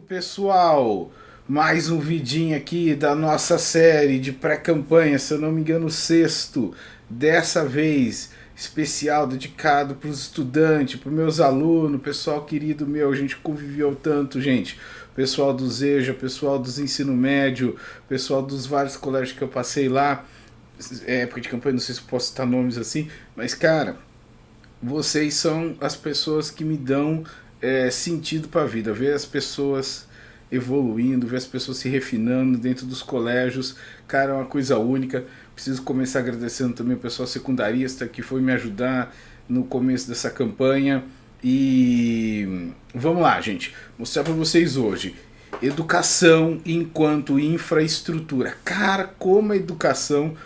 pessoal, mais um vidinho aqui da nossa série de pré-campanha, se eu não me engano o sexto, dessa vez especial dedicado para os estudantes, para os meus alunos, pessoal querido meu, a gente conviveu tanto, gente, pessoal do ZEJA, pessoal dos ensino médio, pessoal dos vários colégios que eu passei lá, época de campanha, não sei se posso citar nomes assim, mas cara, vocês são as pessoas que me dão sentido para a vida. Ver as pessoas evoluindo, ver as pessoas se refinando dentro dos colégios, cara, é uma coisa única. Preciso começar agradecendo também o pessoal secundarista que foi me ajudar no começo dessa campanha. E vamos lá, gente, mostrar para vocês hoje educação enquanto infraestrutura. Cara, como a educação,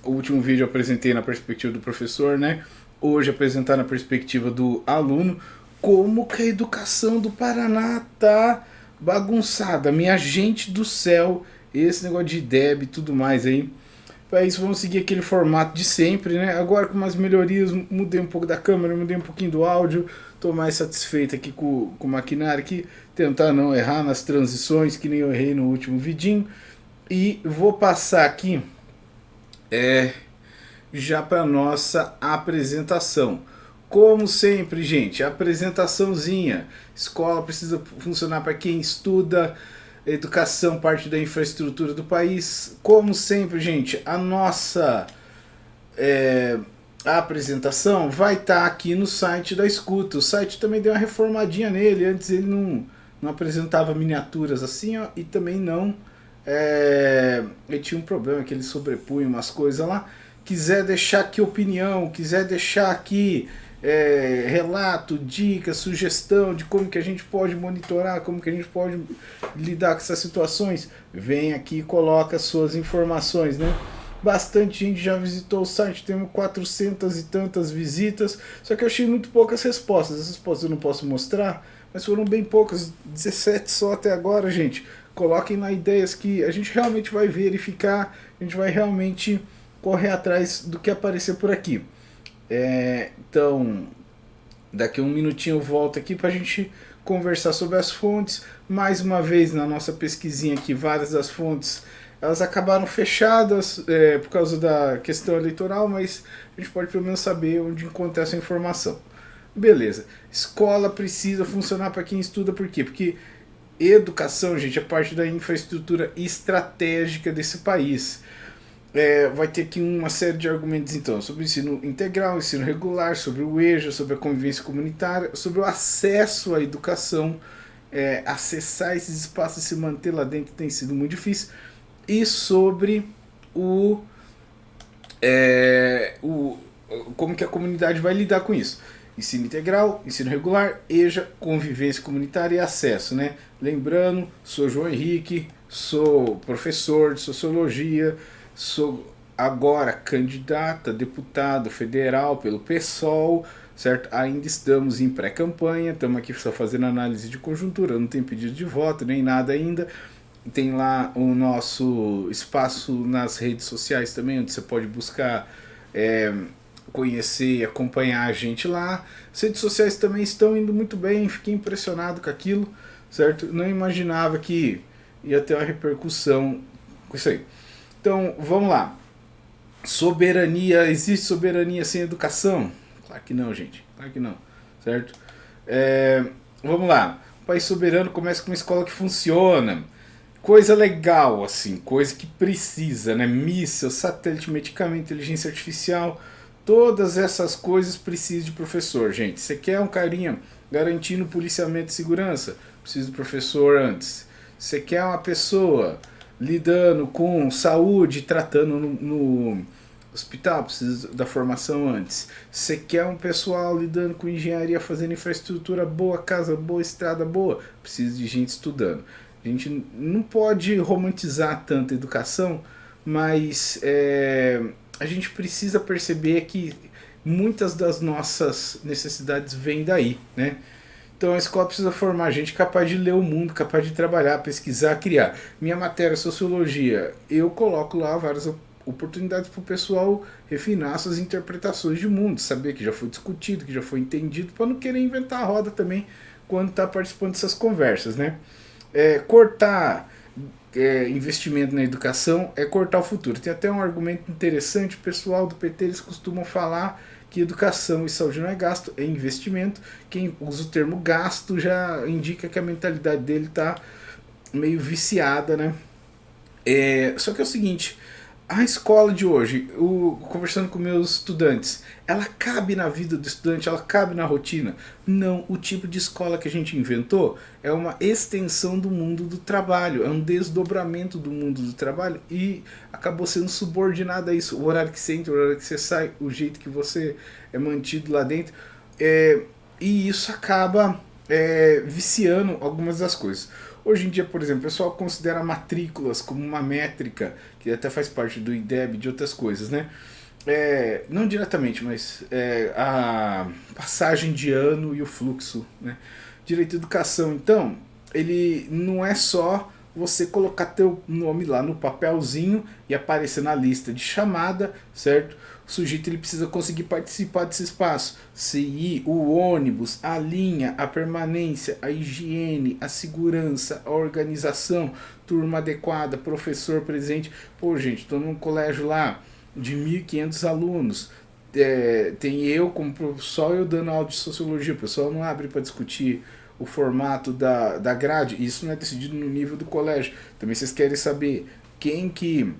o último vídeo eu apresentei na perspectiva do professor, né? Hoje apresentar na perspectiva do aluno, como que a educação do Paraná tá bagunçada. Minha gente do céu, esse negócio de IDEB e tudo mais aí. Para isso vamos seguir aquele formato de sempre, né? Agora com umas melhorias, mudei um pouco da câmera, mudei um pouquinho do áudio. Tô mais satisfeito aqui com o maquinário aqui. Tentar não errar nas transições, que nem eu errei no último vidinho. E vou passar aqui já para nossa apresentação. Como sempre, gente, apresentaçãozinha. Escola precisa funcionar para quem estuda, educação parte da infraestrutura do país. Como sempre, gente, a nossa a apresentação vai estar aqui no site da Escuta. O site também deu uma reformadinha nele. Antes ele não apresentava miniaturas assim, ó, e também não ele tinha um problema que ele sobrepunha umas coisas lá. Quiser deixar aqui opinião, quiser deixar aqui relato, dica, sugestão de como que a gente pode monitorar, como que a gente pode lidar com essas situações, vem aqui e coloca suas informações, né? Bastante gente já visitou o site, temos 400 e tantas visitas, só que eu achei muito poucas respostas. As respostas eu não posso mostrar, mas foram bem poucas, 17 só até agora, gente. Coloquem lá ideias que a gente realmente vai verificar, a gente vai realmente correr atrás do que aparecer por aqui. Então, daqui a um minutinho eu volto aqui para a gente conversar sobre as fontes. Mais uma vez, na nossa pesquisinha aqui, várias das fontes elas acabaram fechadas por causa da questão eleitoral, mas a gente pode pelo menos saber onde encontrar essa informação. Beleza, escola precisa funcionar para quem estuda, por quê? Porque educação, gente, é parte da infraestrutura estratégica desse país. Vai ter aqui uma série de argumentos então sobre o ensino integral, ensino regular, sobre o EJA, sobre a convivência comunitária, sobre o acesso à educação. Acessar esses espaços e se manter lá dentro tem sido muito difícil, e sobre como que a comunidade vai lidar com isso. Ensino integral, ensino regular, EJA, convivência comunitária e acesso, né? Lembrando, sou João Henrique, sou professor de sociologia, sou agora candidato a deputado federal pelo PSOL, certo? Ainda estamos em pré-campanha, estamos aqui só fazendo análise de conjuntura, não tem pedido de voto nem nada ainda. Tem lá o nosso espaço nas redes sociais também, onde você pode buscar conhecer e acompanhar a gente lá. As redes sociais também estão indo muito bem, fiquei impressionado com aquilo, certo? Não imaginava que ia ter uma repercussão com isso aí. Então, vamos lá. Soberania, existe soberania sem educação? Claro que não, gente, claro que não, certo? Vamos lá. O país soberano começa com uma escola que funciona. Coisa legal, assim, coisa que precisa, né? Míssil, satélite, medicamento, inteligência artificial, todas essas coisas precisam de professor, gente. Você quer um carinha garantindo policiamento e segurança? Precisa do professor antes. Você quer uma pessoa lidando com saúde, tratando no hospital? Precisa da formação antes. Você quer um pessoal lidando com engenharia, fazendo infraestrutura boa, casa boa, estrada boa? Precisa de gente estudando. A gente não pode romantizar tanto a educação, mas a gente precisa perceber que muitas das nossas necessidades vêm daí, né? Então a escola precisa formar gente capaz de ler o mundo, capaz de trabalhar, pesquisar, criar. Minha matéria sociologia, eu coloco lá várias oportunidades para o pessoal refinar suas interpretações de mundo, saber que já foi discutido, que já foi entendido, para não querer inventar a roda também quando está participando dessas conversas, né? Cortar investimento na educação é cortar o futuro. Tem até um argumento interessante, o pessoal do PT eles costumam falar que educação e saúde não é gasto, é investimento. Quem usa o termo gasto já indica que a mentalidade dele está meio viciada, né? Só que é o seguinte, a escola de hoje, conversando com meus estudantes, ela cabe na vida do estudante, ela cabe na rotina? Não, o tipo de escola que a gente inventou é uma extensão do mundo do trabalho, é um desdobramento do mundo do trabalho e acabou sendo subordinado a isso. O horário que você entra, o horário que você sai, o jeito que você é mantido lá dentro. É, e isso acaba viciando algumas das coisas. Hoje em dia, por exemplo, o pessoal considera matrículas como uma métrica, que até faz parte do IDEB e de outras coisas, né? Não diretamente, mas a passagem de ano e o fluxo, né? Direito de educação, então, ele não é só você colocar teu nome lá no papelzinho e aparecer na lista de chamada, certo? O sujeito ele precisa conseguir participar desse espaço. CI, o ônibus, a linha, a permanência, a higiene, a segurança, a organização, turma adequada, professor presente. Pô, gente, estou num colégio lá de 1.500 alunos. Tem eu como professor, eu dando aula de sociologia. O pessoal não abre para discutir o formato da grade. Isso não é decidido no nível do colégio. Também vocês querem saber quem que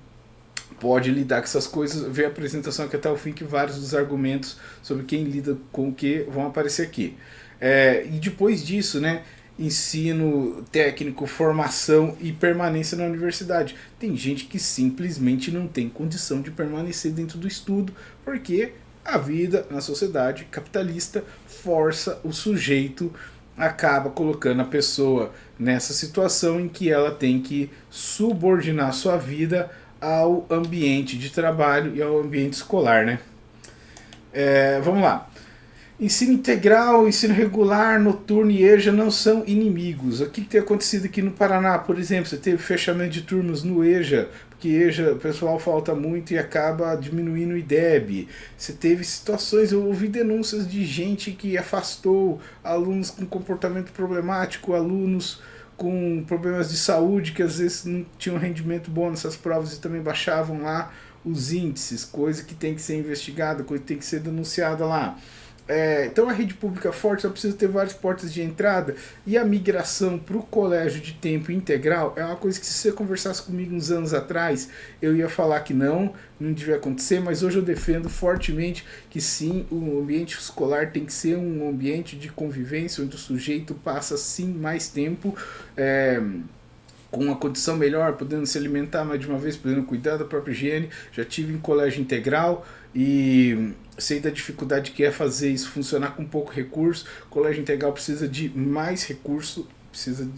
pode lidar com essas coisas, ver a apresentação aqui até o fim, que vários dos argumentos sobre quem lida com o que vão aparecer aqui. E depois disso, né, ensino técnico, formação e permanência na universidade. Tem gente que simplesmente não tem condição de permanecer dentro do estudo, porque a vida na sociedade capitalista força o sujeito, acaba colocando a pessoa nessa situação em que ela tem que subordinar sua vida ao ambiente de trabalho e ao ambiente escolar, né? Vamos lá. Ensino integral, ensino regular, noturno e EJA não são inimigos. O que tem acontecido aqui no Paraná, por exemplo? Você teve fechamento de turnos no EJA, porque EJA o pessoal falta muito e acaba diminuindo o IDEB. Você teve situações, eu ouvi denúncias de gente que afastou alunos com comportamento problemático, alunos com problemas de saúde que às vezes não tinham rendimento bom nessas provas e também baixavam lá os índices, coisa que tem que ser investigada, coisa que tem que ser denunciada lá. Então a rede pública forte só precisa ter várias portas de entrada, e a migração para o colégio de tempo integral é uma coisa que, se você conversasse comigo uns anos atrás, eu ia falar que não devia acontecer, mas hoje eu defendo fortemente que sim, o ambiente escolar tem que ser um ambiente de convivência, onde o sujeito passa sim mais tempo com uma condição melhor, podendo se alimentar mais de uma vez, podendo cuidar da própria higiene. Já tive em colégio integral e sei da dificuldade que é fazer isso funcionar com pouco recurso. O colégio integral precisa de mais recurso, precisa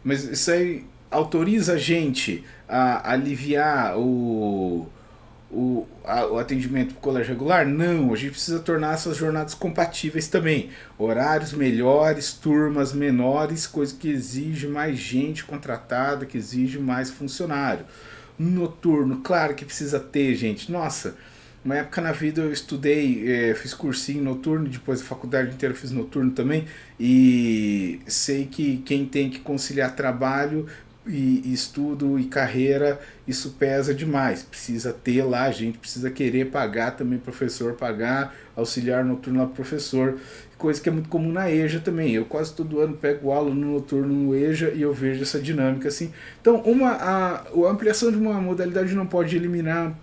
mas isso aí autoriza a gente a aliviar o atendimento para o colégio regular? Não, a gente precisa tornar essas jornadas compatíveis também. Horários melhores, turmas menores, coisa que exige mais gente contratada, que exige mais funcionário. Noturno, claro que precisa ter, gente. Nossa, uma época na vida eu estudei, fiz cursinho noturno, depois a faculdade inteira fiz noturno também, e sei que quem tem que conciliar trabalho e estudo e carreira, isso pesa demais. Precisa ter lá, a gente precisa querer pagar também professor, pagar auxiliar noturno lá professor, coisa que é muito comum na EJA também. Eu quase todo ano pego aula no noturno no EJA e eu vejo essa dinâmica assim. Então a ampliação de uma modalidade não pode eliminar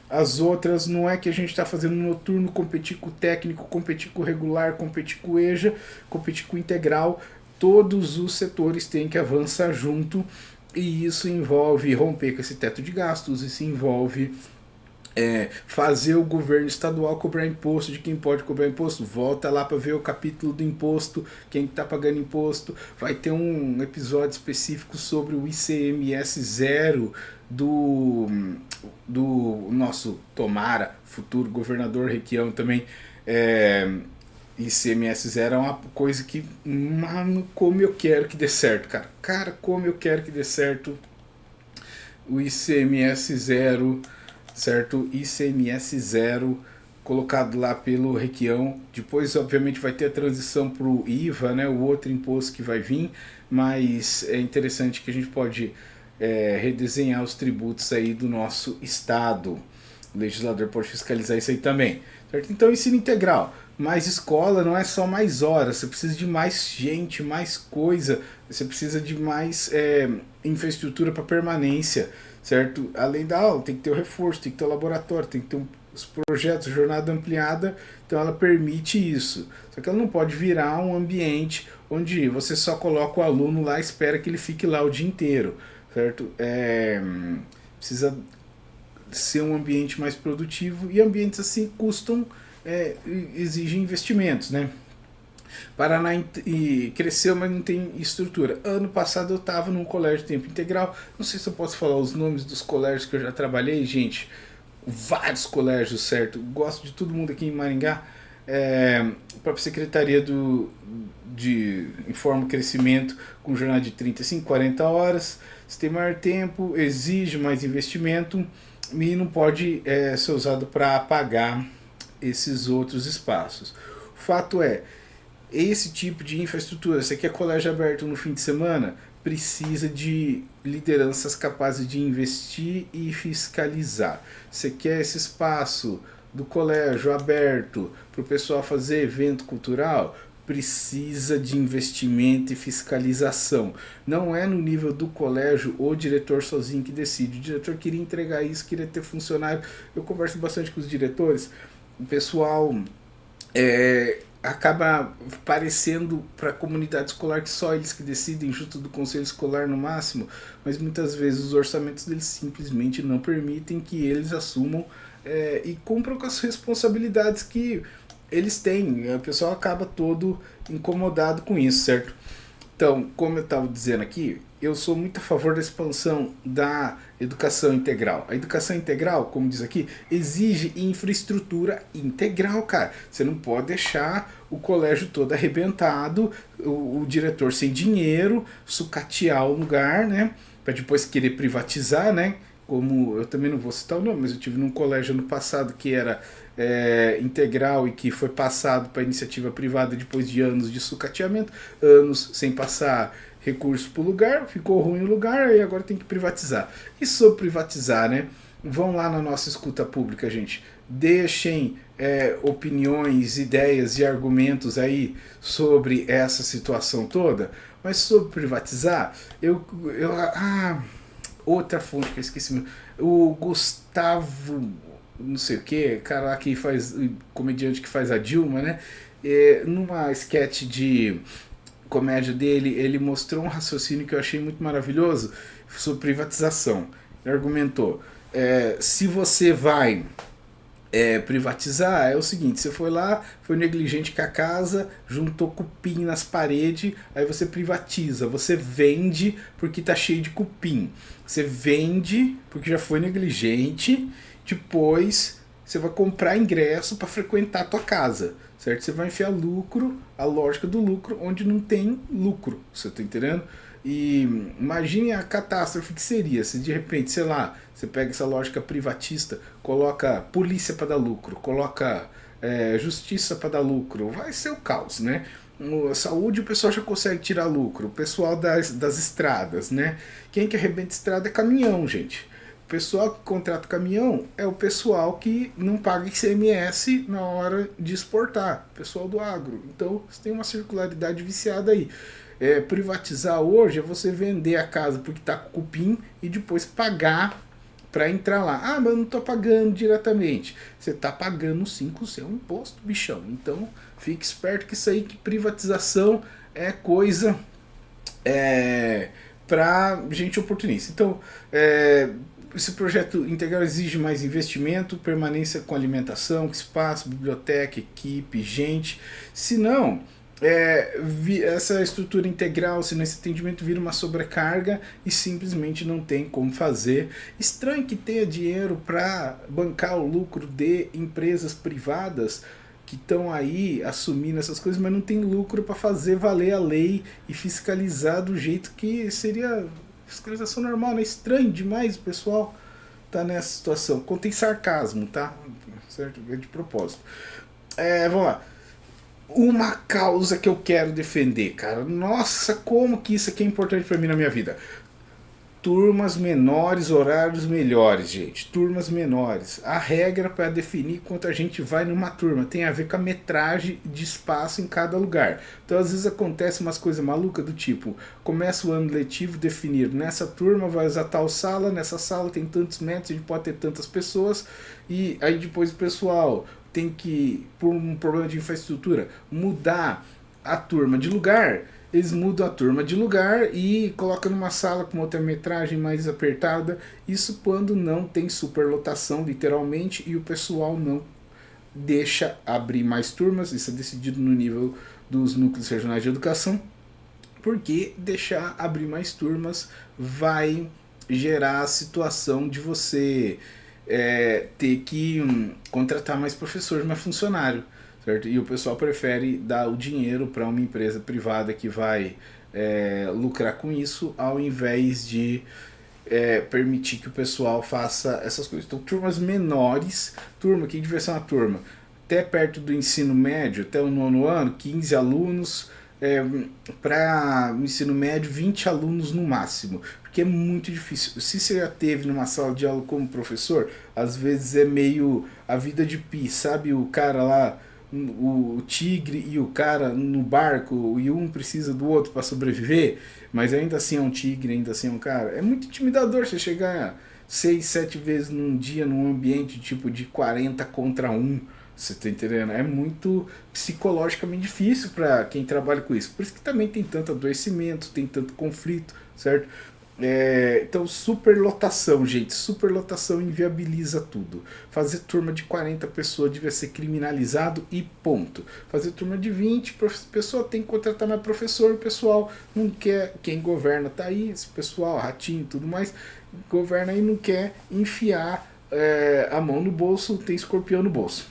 as outras. Não é que a gente está fazendo noturno competir com o técnico, competir com o regular, competir com o EJA, competir com o integral. Todos os setores têm que avançar junto, e isso envolve romper com esse teto de gastos, isso envolve fazer o governo estadual cobrar imposto de quem pode cobrar imposto. Volta lá para ver o capítulo do imposto, quem está pagando imposto. Vai ter um episódio específico sobre o ICMS zero do nosso tomara futuro governador Requião também. ICMS zero é uma coisa que, mano, como eu quero que dê certo, cara. Cara, como eu quero que dê certo o ICMS zero, certo? ICMS zero colocado lá pelo Requião. Depois, obviamente, vai ter a transição para o IVA, né, o outro imposto que vai vir, mas é interessante que a gente pode redesenhar os tributos aí do nosso estado. O legislador pode fiscalizar isso aí também, certo? Então, ensino integral. Mais escola não é só mais horas, você precisa de mais gente, mais coisa, você precisa de mais infraestrutura para permanência, certo? Além da aula, tem que ter o reforço, tem que ter o laboratório, tem que ter os projetos, jornada ampliada, então ela permite isso. Só que ela não pode virar um ambiente onde você só coloca o aluno lá e espera que ele fique lá o dia inteiro, certo? Precisa ser um ambiente mais produtivo, e ambientes assim custam, exigem investimentos, né? Paraná cresceu, mas não tem estrutura. Ano passado eu estava num colégio de tempo integral, não sei se eu posso falar os nomes dos colégios que eu já trabalhei, gente, vários colégios, certo? Gosto de todo mundo aqui em Maringá. A própria Secretaria de Informa Crescimento, com jornada de 35, 40 horas, se tem maior tempo, exige mais investimento e não pode ser usado para apagar esses outros espaços. O fato é, esse tipo de infraestrutura, você quer colégio aberto no fim de semana, precisa de lideranças capazes de investir e fiscalizar. Você quer esse espaço do colégio aberto para o pessoal fazer evento cultural, precisa de investimento e fiscalização. Não é no nível do colégio o diretor sozinho que decide. O diretor queria entregar isso, queria ter funcionário. Eu converso bastante com os diretores, o pessoal acaba parecendo para a comunidade escolar que só eles que decidem, junto do conselho escolar no máximo, mas muitas vezes os orçamentos deles simplesmente não permitem que eles assumam e cumpram com as responsabilidades que eles têm. O pessoal acaba todo incomodado com isso, certo? Então, como eu estava dizendo aqui, eu sou muito a favor da expansão da educação integral. A educação integral, como diz aqui, exige infraestrutura integral, cara. Você não pode deixar o colégio todo arrebentado, o diretor sem dinheiro, sucatear o lugar, né? Para depois querer privatizar, né? Como eu também não vou citar o nome, mas eu tive num colégio ano passado que era integral e que foi passado para iniciativa privada depois de anos de sucateamento, anos sem passar recurso para o lugar, ficou ruim o lugar e agora tem que privatizar. E sobre privatizar, né? Vão lá na nossa escuta pública, gente. Deixem opiniões, ideias e argumentos aí sobre essa situação toda. Mas sobre privatizar, outra fonte que eu esqueci, o Gustavo, não sei o que, cara lá que faz, comediante que faz a Dilma, né? Numa sketch de comédia dele, ele mostrou um raciocínio que eu achei muito maravilhoso sobre privatização. Ele argumentou, se você vai privatizar, é o seguinte, você foi lá, foi negligente com a casa, juntou cupim nas paredes, aí você privatiza, você vende porque tá cheio de cupim, você vende porque já foi negligente, depois você vai comprar ingresso para frequentar a tua casa, certo? Você vai enfiar lucro, a lógica do lucro, onde não tem lucro, você tá entendendo? E imagine a catástrofe que seria se de repente, sei lá, você pega essa lógica privatista, coloca polícia para dar lucro, coloca justiça para dar lucro, vai ser o caos, né? A saúde o pessoal já consegue tirar lucro, o pessoal das estradas, né? Quem que arrebenta estrada é caminhão, gente. O pessoal que contrata caminhão é o pessoal que não paga ICMS na hora de exportar, o pessoal do agro. Então você tem uma circularidade viciada aí. Privatizar hoje é você vender a casa porque está com cupim e depois pagar para entrar lá. Ah, mas eu não estou pagando diretamente. Você está pagando sim com o seu imposto, bichão. Então fique esperto que isso aí, que privatização é coisa para gente oportunista. Então, esse projeto integral exige mais investimento, permanência com alimentação, espaço, biblioteca, equipe, gente. Se não, essa estrutura integral, se nesse atendimento vira uma sobrecarga e simplesmente não tem como fazer. Estranho que tenha dinheiro para bancar o lucro de empresas privadas que estão aí assumindo essas coisas, mas não tem lucro para fazer valer a lei e fiscalizar do jeito que seria fiscalização normal, né? Estranho demais, pessoal. tá nessa situação. Contém sarcasmo, tá? Certo? É de propósito. Vamos lá. Uma causa que eu quero defender, cara. Nossa, como que isso aqui é importante pra mim na minha vida. Turmas menores, horários melhores, gente. Turmas menores. A regra para definir quanto a gente vai numa turma tem a ver com a metragem de espaço em cada lugar. Então, às vezes acontece umas coisas malucas do tipo: começa o ano letivo, definir nessa turma vai usar tal sala, nessa sala tem tantos metros, a gente pode ter tantas pessoas, e aí depois o pessoal tem que, por um problema de infraestrutura, mudar a turma de lugar. Eles mudam a turma de lugar e colocam numa sala com outra metragem mais apertada. Isso quando não tem superlotação, literalmente, e o pessoal não deixa abrir mais turmas. Isso é decidido no nível dos núcleos regionais de educação, porque deixar abrir mais turmas vai gerar a situação de você ter que contratar mais professores, mais funcionário. Certo? E o pessoal prefere dar o dinheiro para uma empresa privada que vai lucrar com isso, ao invés de permitir que o pessoal faça essas coisas. Então, turmas menores, turma, que devia ser uma turma, até perto do ensino médio, até o 9º ano, 15 alunos, para o ensino médio, 20 alunos no máximo, porque é muito difícil. Se você já teve numa sala de aula como professor, às vezes é meio a vida de Pi, sabe? O cara lá, o tigre e o cara no barco, e um precisa do outro para sobreviver, mas ainda assim é um tigre, ainda assim é um cara. É muito intimidador você chegar 6, 7 vezes num dia num ambiente tipo de 40 contra 1. Você tá entendendo? É muito psicologicamente difícil para quem trabalha com isso. Por isso que também tem tanto adoecimento, tem tanto conflito, certo? Então, superlotação, gente. Superlotação inviabiliza tudo. Fazer turma de 40 pessoas devia ser criminalizado e ponto. Fazer turma de 20 pessoas tem que contratar mais professor. O pessoal não quer. Quem governa tá aí, esse pessoal, ratinho e tudo mais, governa e não quer enfiar a mão no bolso, tem escorpião no bolso.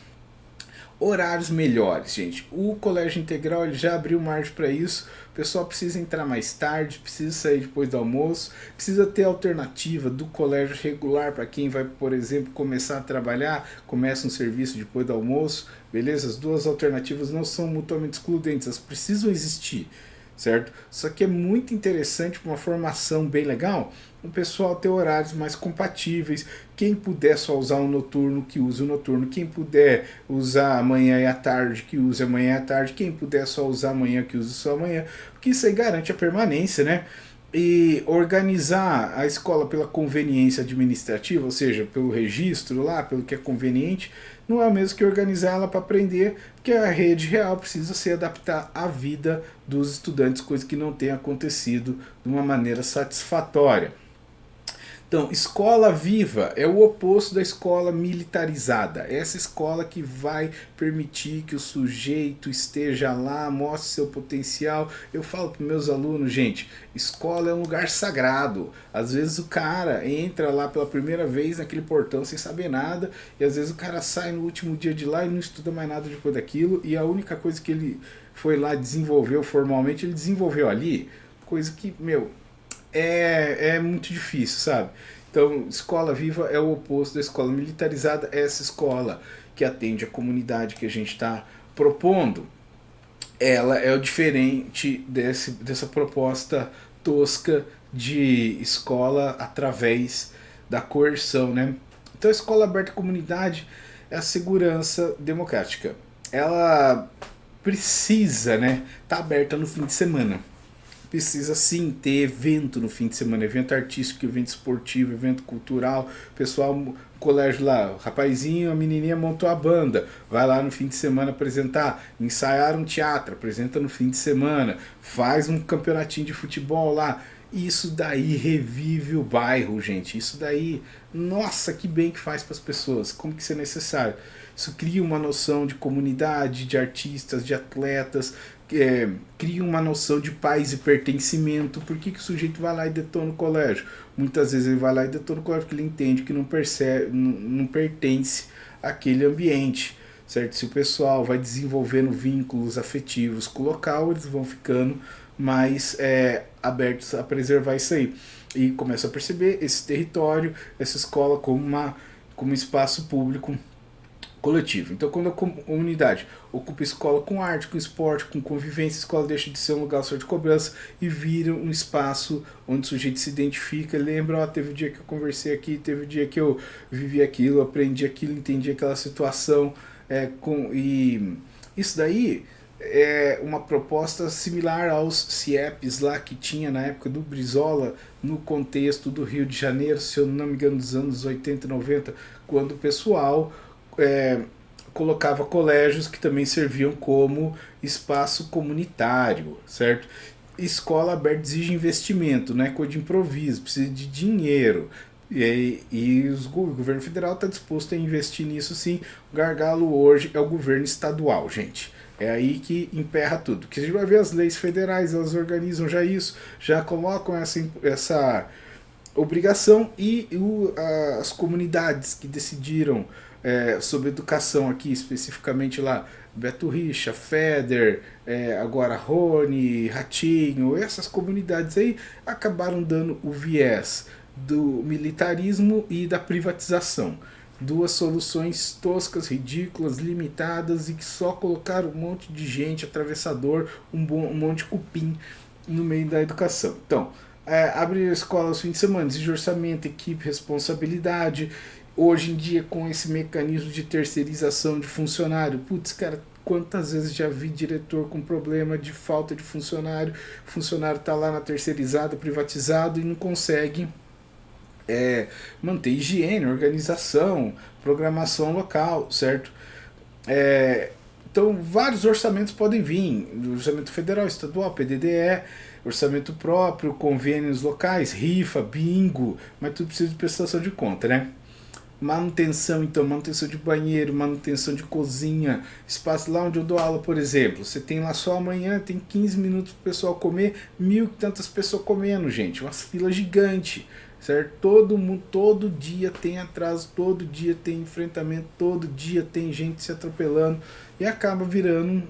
Horários melhores, gente. O colégio integral ele já abriu margem para isso. O pessoal precisa entrar mais tarde, precisa sair depois do almoço, precisa ter alternativa do colégio regular para quem vai, por exemplo, começar a trabalhar, começa um serviço depois do almoço, beleza? As duas alternativas não são mutuamente excludentes, elas precisam existir, certo? Só que é muito interessante para uma formação bem legal o pessoal ter horários mais compatíveis. Quem puder só usar o noturno, que use o noturno. Quem puder usar amanhã e à tarde, que use amanhã e à tarde. Quem puder só usar amanhã, que use só amanhã. Porque isso aí garante a permanência, né? E organizar a escola pela conveniência administrativa, ou seja, pelo registro lá, pelo que é conveniente, não é o mesmo que organizar ela para aprender, porque a rede real precisa se adaptar à vida dos estudantes, coisa que não tem acontecido de uma maneira satisfatória. Então, escola viva é o oposto da escola militarizada. Essa escola que vai permitir que o sujeito esteja lá, mostre seu potencial. Eu falo para meus alunos, gente, escola é um lugar sagrado. Às vezes o cara entra lá pela primeira vez naquele portão sem saber nada, e às vezes o cara sai no último dia de lá e não estuda mais nada depois daquilo, e a única coisa que ele foi lá desenvolveu formalmente, ele desenvolveu ali, coisa que, é muito difícil, sabe? Então, escola viva é o oposto da escola militarizada. Essa escola que atende a comunidade que a gente está propondo, ela é o diferente dessa proposta tosca de escola através da coerção, né? Então, a escola aberta à comunidade é a segurança democrática. Ela precisa, né, tá aberta no fim de semana. Precisa sim ter evento no fim de semana, evento artístico, evento esportivo, evento cultural. Pessoal, colégio lá, o rapazinho, a menininha montou a banda, vai lá no fim de semana apresentar, ensaiar um teatro, apresenta no fim de semana, faz um campeonatinho de futebol lá. Isso daí revive o bairro, gente. Isso daí, nossa, que bem que faz para as pessoas. Como que isso é necessário? Isso cria uma noção de comunidade, de artistas, de atletas, cria uma noção de paz e pertencimento. Por que o sujeito vai lá e detona o colégio? Muitas vezes ele vai lá e detona o colégio porque ele entende que não pertence àquele ambiente. Certo? Se o pessoal vai desenvolvendo vínculos afetivos com o local, eles vão ficando mais abertos a preservar isso aí. e começam a perceber esse território, essa escola como um espaço público coletivo. Então, quando a comunidade ocupa a escola com arte, com esporte, com convivência, a escola deixa de ser um lugar só de cobrança e vira um espaço onde o sujeito se identifica, lembra, ó, teve o dia que eu conversei aqui, teve o dia que eu vivi aquilo, aprendi aquilo, entendi aquela situação, e isso daí é uma proposta similar aos CIEPs lá que tinha na época do Brizola, no contexto do Rio de Janeiro, se eu não me engano, dos anos 80 e 90, quando o pessoal colocava colégios que também serviam como espaço comunitário, certo? Escola aberta exige investimento, não é coisa de improviso, precisa de dinheiro. O governo federal está disposto a investir nisso sim. O gargalo hoje é o governo estadual, gente. É aí que emperra tudo. Porque a gente vai ver as leis federais, elas organizam já isso, já colocam essa obrigação, e as comunidades que decidiram sobre educação aqui, especificamente lá, Beto Richa, Feder, agora Rony, Ratinho, essas comunidades aí acabaram dando o viés do militarismo e da privatização. Duas soluções toscas, ridículas, limitadas e que só colocaram um monte de gente, atravessador, um monte de cupim no meio da educação. Então, abrir a escola aos fins de semana, exige orçamento, equipe, responsabilidade. Hoje em dia, com esse mecanismo de terceirização de funcionário, putz, cara, quantas vezes já vi diretor com problema de falta de funcionário, o funcionário está lá na terceirizada, privatizado e não consegue manter higiene, organização, programação local, certo? Então, vários orçamentos podem vir, orçamento federal, estadual, PDDE, orçamento próprio, convênios locais, rifa, bingo, mas tudo precisa de prestação de conta, né? Manutenção, então, manutenção de banheiro, manutenção de cozinha, espaço lá onde eu dou aula, por exemplo, você tem lá só amanhã, tem 15 minutos para o pessoal comer, 1.000 e tantas pessoas comendo, gente, uma fila gigante, certo? Todo mundo, todo dia tem atraso, todo dia tem enfrentamento, todo dia tem gente se atropelando, e acaba virando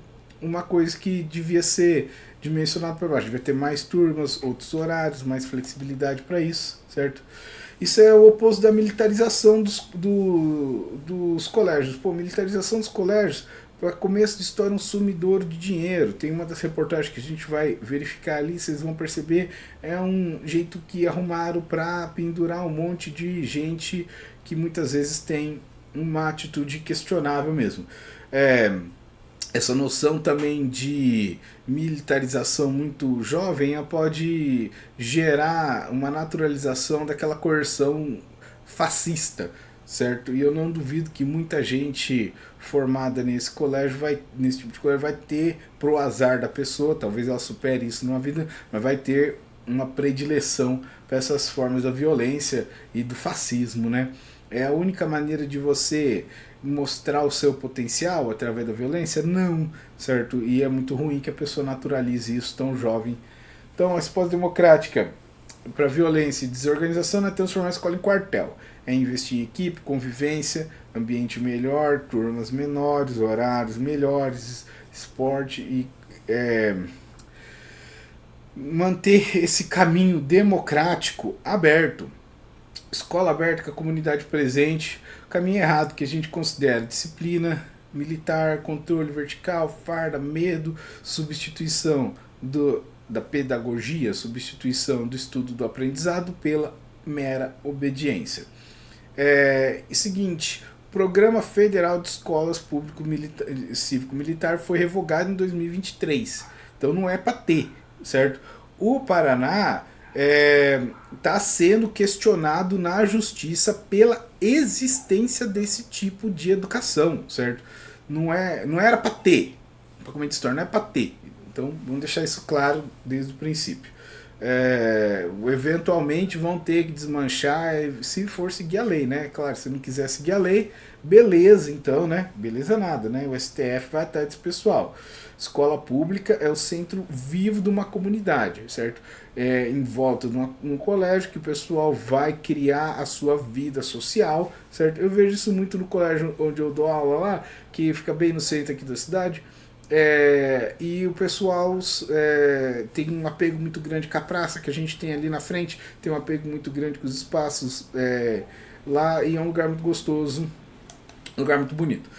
uma coisa que devia ser dimensionado para baixo, devia ter mais turmas, outros horários, mais flexibilidade para isso, certo? Isso é o oposto da militarização dos colégios. Pô, militarização dos colégios, para começo de história, um sumidouro de dinheiro. Tem uma das reportagens que a gente vai verificar ali, vocês vão perceber, é um jeito que arrumaram para pendurar um monte de gente que muitas vezes tem uma atitude questionável mesmo. Essa noção também de militarização muito jovem pode gerar uma naturalização daquela coerção fascista, certo? E eu não duvido que muita gente formada nesse tipo de colégio vai ter, pro azar da pessoa, talvez ela supere isso numa vida, mas vai ter uma predileção para essas formas da violência e do fascismo, né? É a única maneira de você mostrar o seu potencial através da violência? Não, certo? E é muito ruim que a pessoa naturalize isso tão jovem. Então, a resposta democrática para violência e desorganização é transformar a escola em quartel. É investir em equipe, convivência, ambiente melhor, turmas menores, horários melhores, esporte e manter esse caminho democrático aberto. Escola aberta com a comunidade presente. Caminho errado que a gente considera disciplina militar, controle vertical, farda, medo, substituição da pedagogia, substituição do estudo do aprendizado pela mera obediência. Seguinte, o Programa Federal de Escolas Público Cívico-Militar foi revogado em 2023, então não é para ter, certo? O Paraná está sendo questionado na justiça pela existência desse tipo de educação, certo? Não era para ter, para comentar história, não é para ter. Então vamos deixar isso claro desde o princípio. Eventualmente vão ter que desmanchar se for seguir a lei, né? Claro, se não quiser seguir a lei, beleza, então, né? Beleza nada, né? O STF vai atrás desse pessoal. Escola pública é o centro vivo de uma comunidade, certo? Em volta de um colégio que o pessoal vai criar a sua vida social, certo? Eu vejo isso muito no colégio onde eu dou aula lá, que fica bem no centro aqui da cidade. E o pessoal tem um apego muito grande com a praça que a gente tem ali na frente, tem um apego muito grande com os espaços lá, e é um lugar muito gostoso, um lugar muito bonito.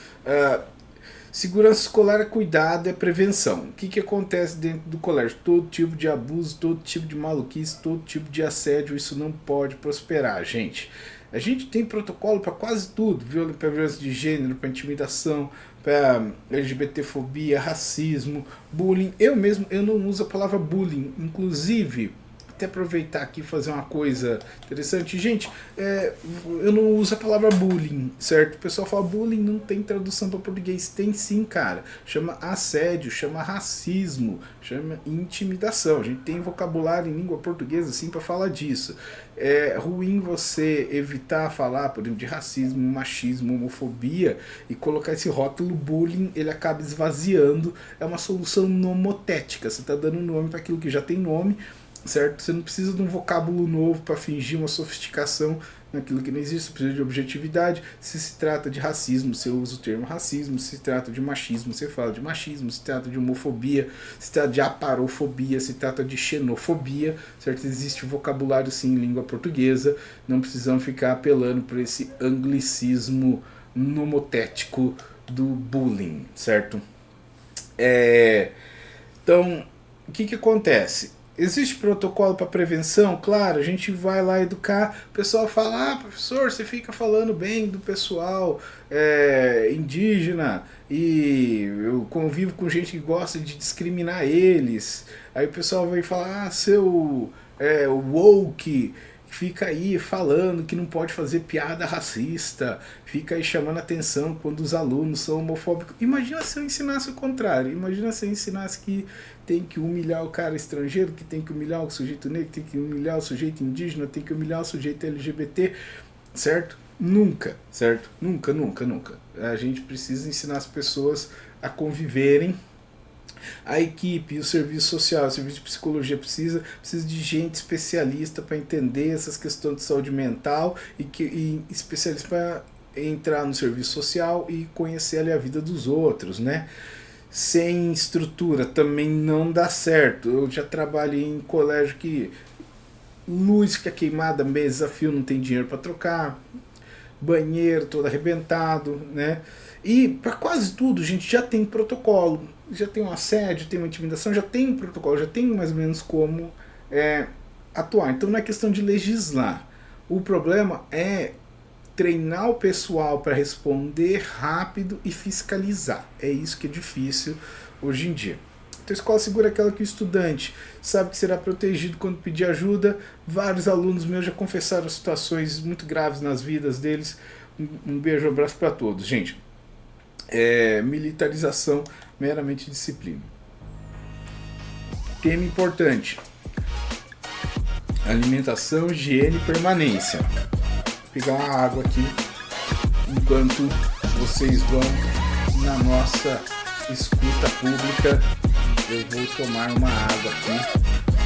Segurança escolar é cuidado, é prevenção. O que acontece dentro do colégio? Todo tipo de abuso, todo tipo de maluquice, todo tipo de assédio, isso não pode prosperar, gente. A gente tem protocolo para quase tudo, para violência de gênero, para intimidação, para LGBTfobia, racismo, bullying. Eu mesmo não uso a palavra bullying, inclusive até aproveitar aqui e fazer uma coisa interessante. Gente, eu não uso a palavra bullying, certo? O pessoal fala bullying, não tem tradução para português. Tem sim, cara. Chama assédio, chama racismo, chama intimidação. A gente tem vocabulário em língua portuguesa assim para falar disso. É ruim você evitar falar, por exemplo, de racismo, machismo, homofobia e colocar esse rótulo bullying, ele acaba esvaziando. É uma solução nomotética. Você está dando nome para aquilo que já tem nome, certo? Você não precisa de um vocábulo novo para fingir uma sofisticação naquilo que não existe, você precisa de objetividade. Se se trata de racismo, você usa o termo racismo. Se se trata de machismo, você fala de machismo. Se trata de homofobia, se trata de aparofobia, se trata de xenofobia, certo? Existe vocabulário sim em língua portuguesa, não precisamos ficar apelando por esse anglicismo nomotético do bullying, certo? Então, o que acontece? Existe protocolo para prevenção? Claro, a gente vai lá educar. O pessoal fala, professor, você fica falando bem do pessoal indígena e eu convivo com gente que gosta de discriminar eles. Aí o pessoal vai falar, seu woke, fica aí falando que não pode fazer piada racista, fica aí chamando atenção quando os alunos são homofóbicos. Imagina se eu ensinasse o contrário, imagina se eu ensinasse que tem que humilhar o cara estrangeiro, que tem que humilhar o sujeito negro, que tem que humilhar o sujeito indígena, tem que humilhar o sujeito LGBT, certo? Nunca, certo? Nunca, nunca, nunca. A gente precisa ensinar as pessoas a conviverem. A equipe, o serviço social, o serviço de psicologia precisa de gente especialista para entender essas questões de saúde mental e especialista para entrar no serviço social e conhecer ali a vida dos outros, né? Sem estrutura também não dá certo. Eu já trabalhei em colégio que luz fica queimada, mesa a fio, não tem dinheiro para trocar, banheiro todo arrebentado, né? E para quase tudo a gente já tem protocolo, já tem um assédio, tem uma intimidação, já tem um protocolo, já tem mais ou menos como atuar. Então não é questão de legislar. O problema é treinar o pessoal para responder rápido e fiscalizar. É isso que é difícil hoje em dia. Então a escola segura aquela que o estudante sabe que será protegido quando pedir ajuda. Vários alunos meus já confessaram situações muito graves nas vidas deles. Um beijo, um abraço para todos, gente. Militarização, meramente disciplina. Tema importante: alimentação, higiene e permanência. Vou pegar uma água aqui enquanto vocês vão na nossa escuta pública. Eu vou tomar uma água aqui,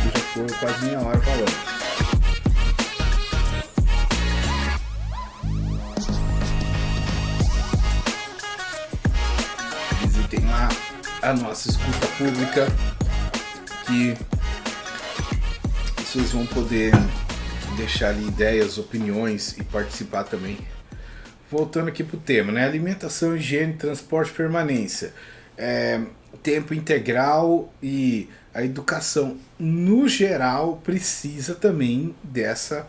que já foi quase meia hora falando. Visitem lá a nossa escuta pública, que vocês vão poder deixar ali ideias, opiniões e participar também. Voltando aqui pro tema, né? Alimentação, higiene, transporte, permanência. Tempo integral e a educação no geral precisa também dessa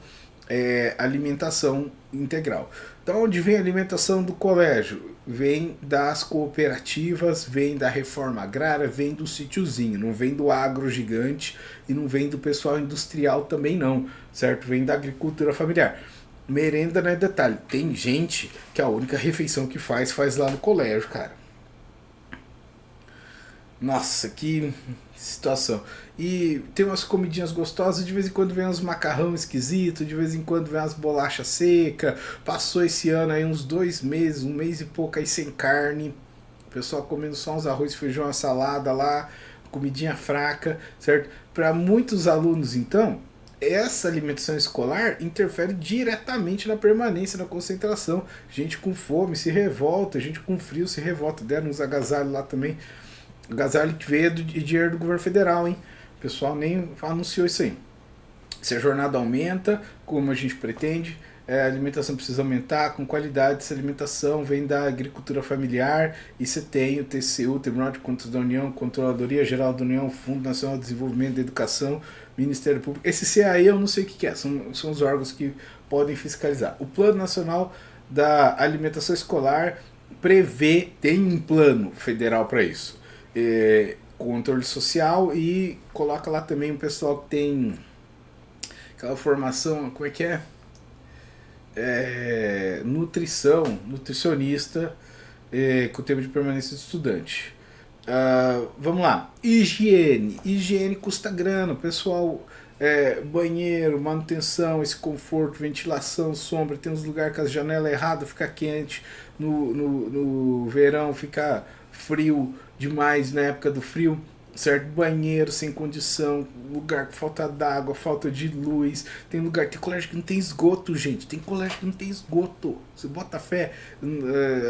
alimentação integral. Então, onde vem a alimentação do colégio? Vem das cooperativas, vem da reforma agrária, vem do sítiozinho, não vem do agro gigante e não vem do pessoal industrial também não, certo? Vem da agricultura familiar. Merenda não é detalhe, tem gente que a única refeição que faz lá no colégio, cara. Nossa, que situação. E tem umas comidinhas gostosas, de vez em quando vem uns macarrão esquisito, de vez em quando vem umas bolachas secas. Passou esse ano aí uns 2 meses, 1 mês e pouco aí sem carne. O pessoal comendo só uns arroz, feijão, uma salada lá, comidinha fraca, certo? Para muitos alunos, então, essa alimentação escolar interfere diretamente na permanência, na concentração. Gente com fome se revolta, gente com frio se revolta. Deram uns agasalhos lá também. agasalho que veio de dinheiro do governo federal, hein? O pessoal nem anunciou isso aí. Se a jornada aumenta, como a gente pretende, a alimentação precisa aumentar com qualidade. Essa alimentação vem da agricultura familiar e você tem o TCU, o Tribunal de Contas da União, Controladoria Geral da União, Fundo Nacional de Desenvolvimento da Educação, Ministério Público. Esse CAE eu não sei o que é, são os órgãos que podem fiscalizar. O Plano Nacional da Alimentação Escolar prevê, tem um plano federal para isso. Controle social, e coloca lá também o pessoal que tem aquela formação, como é que é? Nutricionista, com o tempo de permanência de estudante. Vamos lá, higiene custa grana, pessoal, banheiro, manutenção, esse conforto, ventilação, sombra, tem uns lugares com as janelas erradas, fica quente, no verão fica frio demais na época do frio, certo? Banheiro sem condição, lugar que falta d'água, falta de luz, tem lugar, tem colégio que não tem esgoto, gente, tem colégio que não tem esgoto, você bota fé,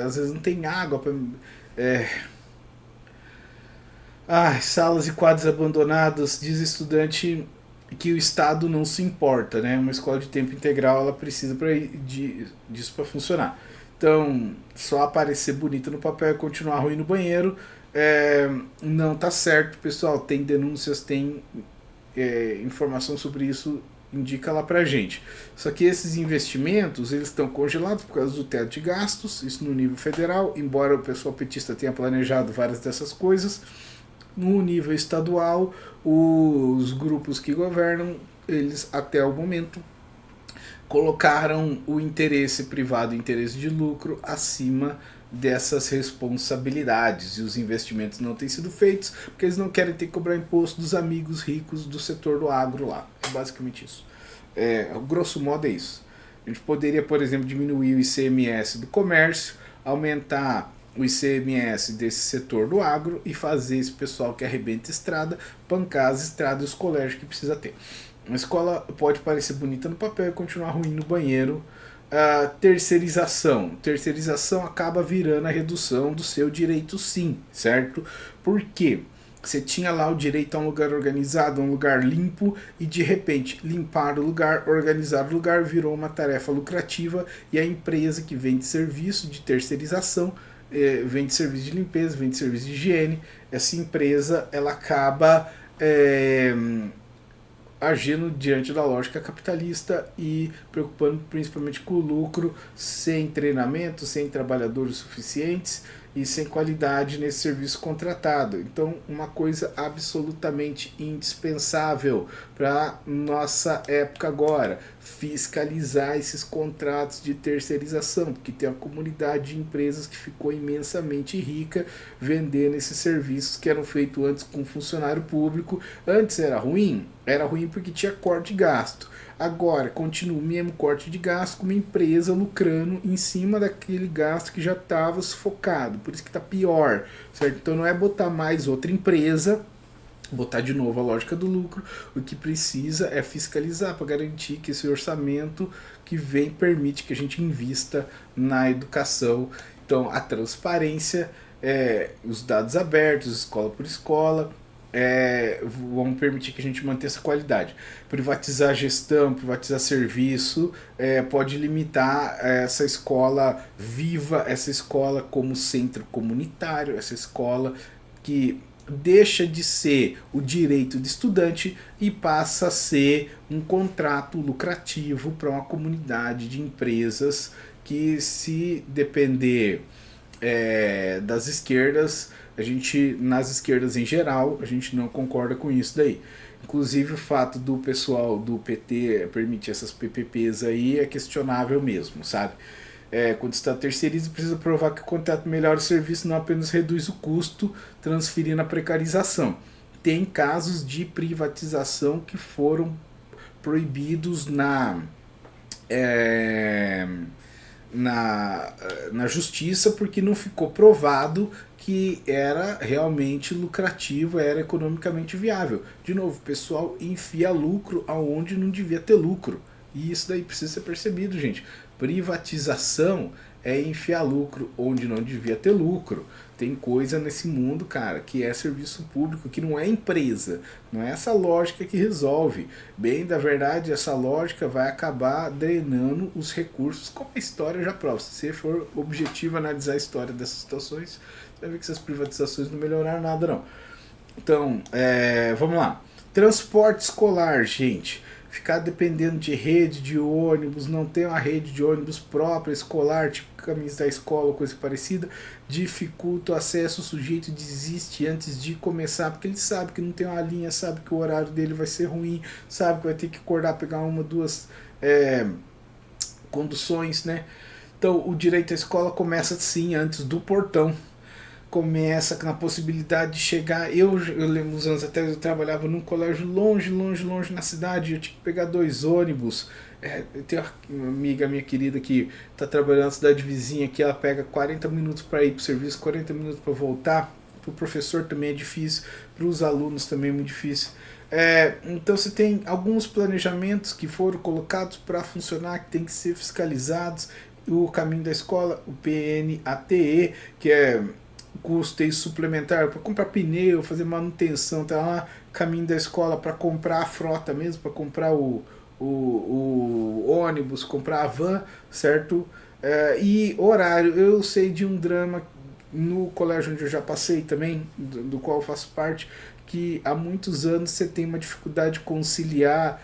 às vezes não tem água pra, salas e quadros abandonados, diz estudante que o Estado não se importa, né? Uma escola de tempo integral, ela precisa disso para funcionar. Então, só aparecer bonito no papel e continuar ruim no banheiro, não tá certo, pessoal. Tem denúncias, tem informação sobre isso, indica lá pra gente. Só que esses investimentos, eles estão congelados por causa do teto de gastos, isso no nível federal, embora o pessoal petista tenha planejado várias dessas coisas. No nível estadual, os grupos que governam, eles até o momento colocaram o interesse privado, o interesse de lucro, acima dessas responsabilidades, e os investimentos não têm sido feitos porque eles não querem ter que cobrar imposto dos amigos ricos do setor do agro lá. É basicamente isso. Grosso modo é isso. A gente poderia, por exemplo, diminuir o ICMS do comércio, aumentar o ICMS desse setor do agro e fazer esse pessoal que arrebenta estrada bancar as estradas e os colégios que precisa ter. Uma escola pode parecer bonita no papel e continuar ruim no banheiro. Terceirização acaba virando a redução do seu direito, sim, certo? Por quê? Você tinha lá o direito a um lugar organizado, a um lugar limpo, e de repente limpar o lugar, organizar o lugar virou uma tarefa lucrativa, e a empresa que vende serviço de terceirização, vende serviço de limpeza, vende serviço de higiene, essa empresa ela acaba agindo diante da lógica capitalista e preocupando principalmente com o lucro, sem treinamento, sem trabalhadores suficientes e sem qualidade nesse serviço contratado. Então, uma coisa absolutamente indispensável para nossa época agora, fiscalizar esses contratos de terceirização, porque tem uma comunidade de empresas que ficou imensamente rica vendendo esses serviços que eram feitos antes com funcionário público. Antes era ruim porque tinha corte de gasto. Agora continua o mesmo corte de gasto com uma empresa lucrando em cima daquele gasto que já estava sufocado. Por isso que está pior, certo? Então não é botar mais outra empresa, botar de novo a lógica do lucro. O que precisa é fiscalizar para garantir que esse orçamento que vem permite que a gente invista na educação. Então a transparência, os dados abertos, escola por escola, vão permitir que a gente mantenha essa qualidade. Privatizar gestão, privatizar serviço, pode limitar essa escola viva, essa escola como centro comunitário, essa escola que deixa de ser o direito de estudante e passa a ser um contrato lucrativo para uma comunidade de empresas que, se depender das esquerdas, nas esquerdas em geral, a gente não concorda com isso daí. Inclusive o fato do pessoal do PT permitir essas PPPs aí é questionável mesmo, sabe? Quando está terceiriza, precisa provar que o contrato melhora o serviço, não apenas reduz o custo, transferindo a precarização. Tem casos de privatização que foram proibidos na justiça porque não ficou provado que era realmente lucrativo, era economicamente viável. De novo, o pessoal enfia lucro aonde não devia ter lucro. E isso daí precisa ser percebido, gente. Privatização é enfiar lucro onde não devia ter lucro. Tem coisa nesse mundo, cara, que é serviço público, que não é empresa. Não é essa lógica que resolve. Bem, da verdade, essa lógica vai acabar drenando os recursos, como a história já prova. Se você for objetivo analisar a história dessas situações, você vai ver que essas privatizações não melhoraram nada, não. Então, vamos lá. Transporte escolar, gente. Ficar dependendo de rede de ônibus, não ter uma rede de ônibus própria, escolar, tipo caminhos da escola ou coisa parecida, dificulta o acesso, o sujeito desiste antes de começar, porque ele sabe que não tem uma linha, sabe que o horário dele vai ser ruim, sabe que vai ter que acordar, pegar uma, duas conduções, né? Então, o direito à escola começa sim antes do portão. Começa na possibilidade de chegar. Eu lembro uns anos atrás, eu trabalhava num colégio longe na cidade, eu tinha que pegar 2 ônibus. Eu tenho uma amiga minha querida que está trabalhando na cidade vizinha, que ela pega 40 minutos para ir para o serviço, 40 minutos para voltar. Para o professor também é difícil, para os alunos também é muito difícil. Então você tem alguns planejamentos que foram colocados para funcionar, que tem que ser fiscalizados. O caminho da escola, o PNATE, que é custeio suplementar para comprar pneu, fazer manutenção, tá lá, caminho da escola para comprar a frota mesmo, para comprar o ônibus, comprar a van, certo? E horário, eu sei de um drama no colégio onde eu já passei também, do qual eu faço parte, que há muitos anos você tem uma dificuldade de conciliar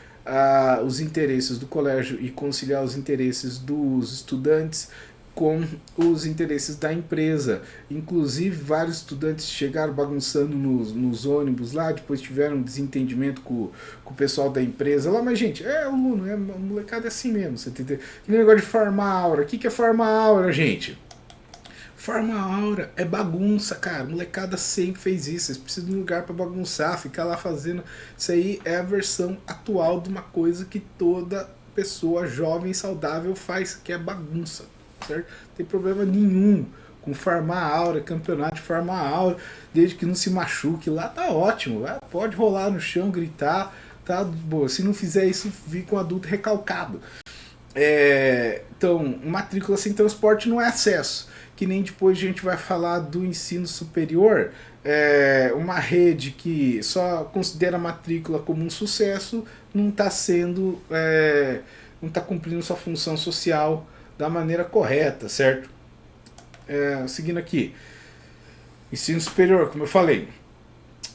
os interesses do colégio e conciliar os interesses dos estudantes com os interesses da empresa. Inclusive, vários estudantes chegaram bagunçando nos ônibus lá, depois tiveram um desentendimento com o pessoal da empresa lá, mas gente, aluno, molecada é assim mesmo, você entendeu? Que negócio de farmar aura. O que é farmar aura, gente? Farma aura é bagunça, cara. Molecada sempre fez isso. Vocês precisam de um lugar para bagunçar, ficar lá fazendo. Isso aí é a versão atual de uma coisa que toda pessoa jovem e saudável faz, que é bagunça, certo? Não tem problema nenhum com farmar aura, campeonato de farmar aura, desde que não se machuque. Lá tá ótimo, pode rolar no chão, gritar, tá boa. Se não fizer isso, fica um adulto recalcado. Então, matrícula sem transporte não é acesso. Que nem depois a gente vai falar do ensino superior, uma rede que só considera a matrícula como um sucesso não está sendo, não está cumprindo sua função social da maneira correta, certo? Seguindo aqui, ensino superior, como eu falei,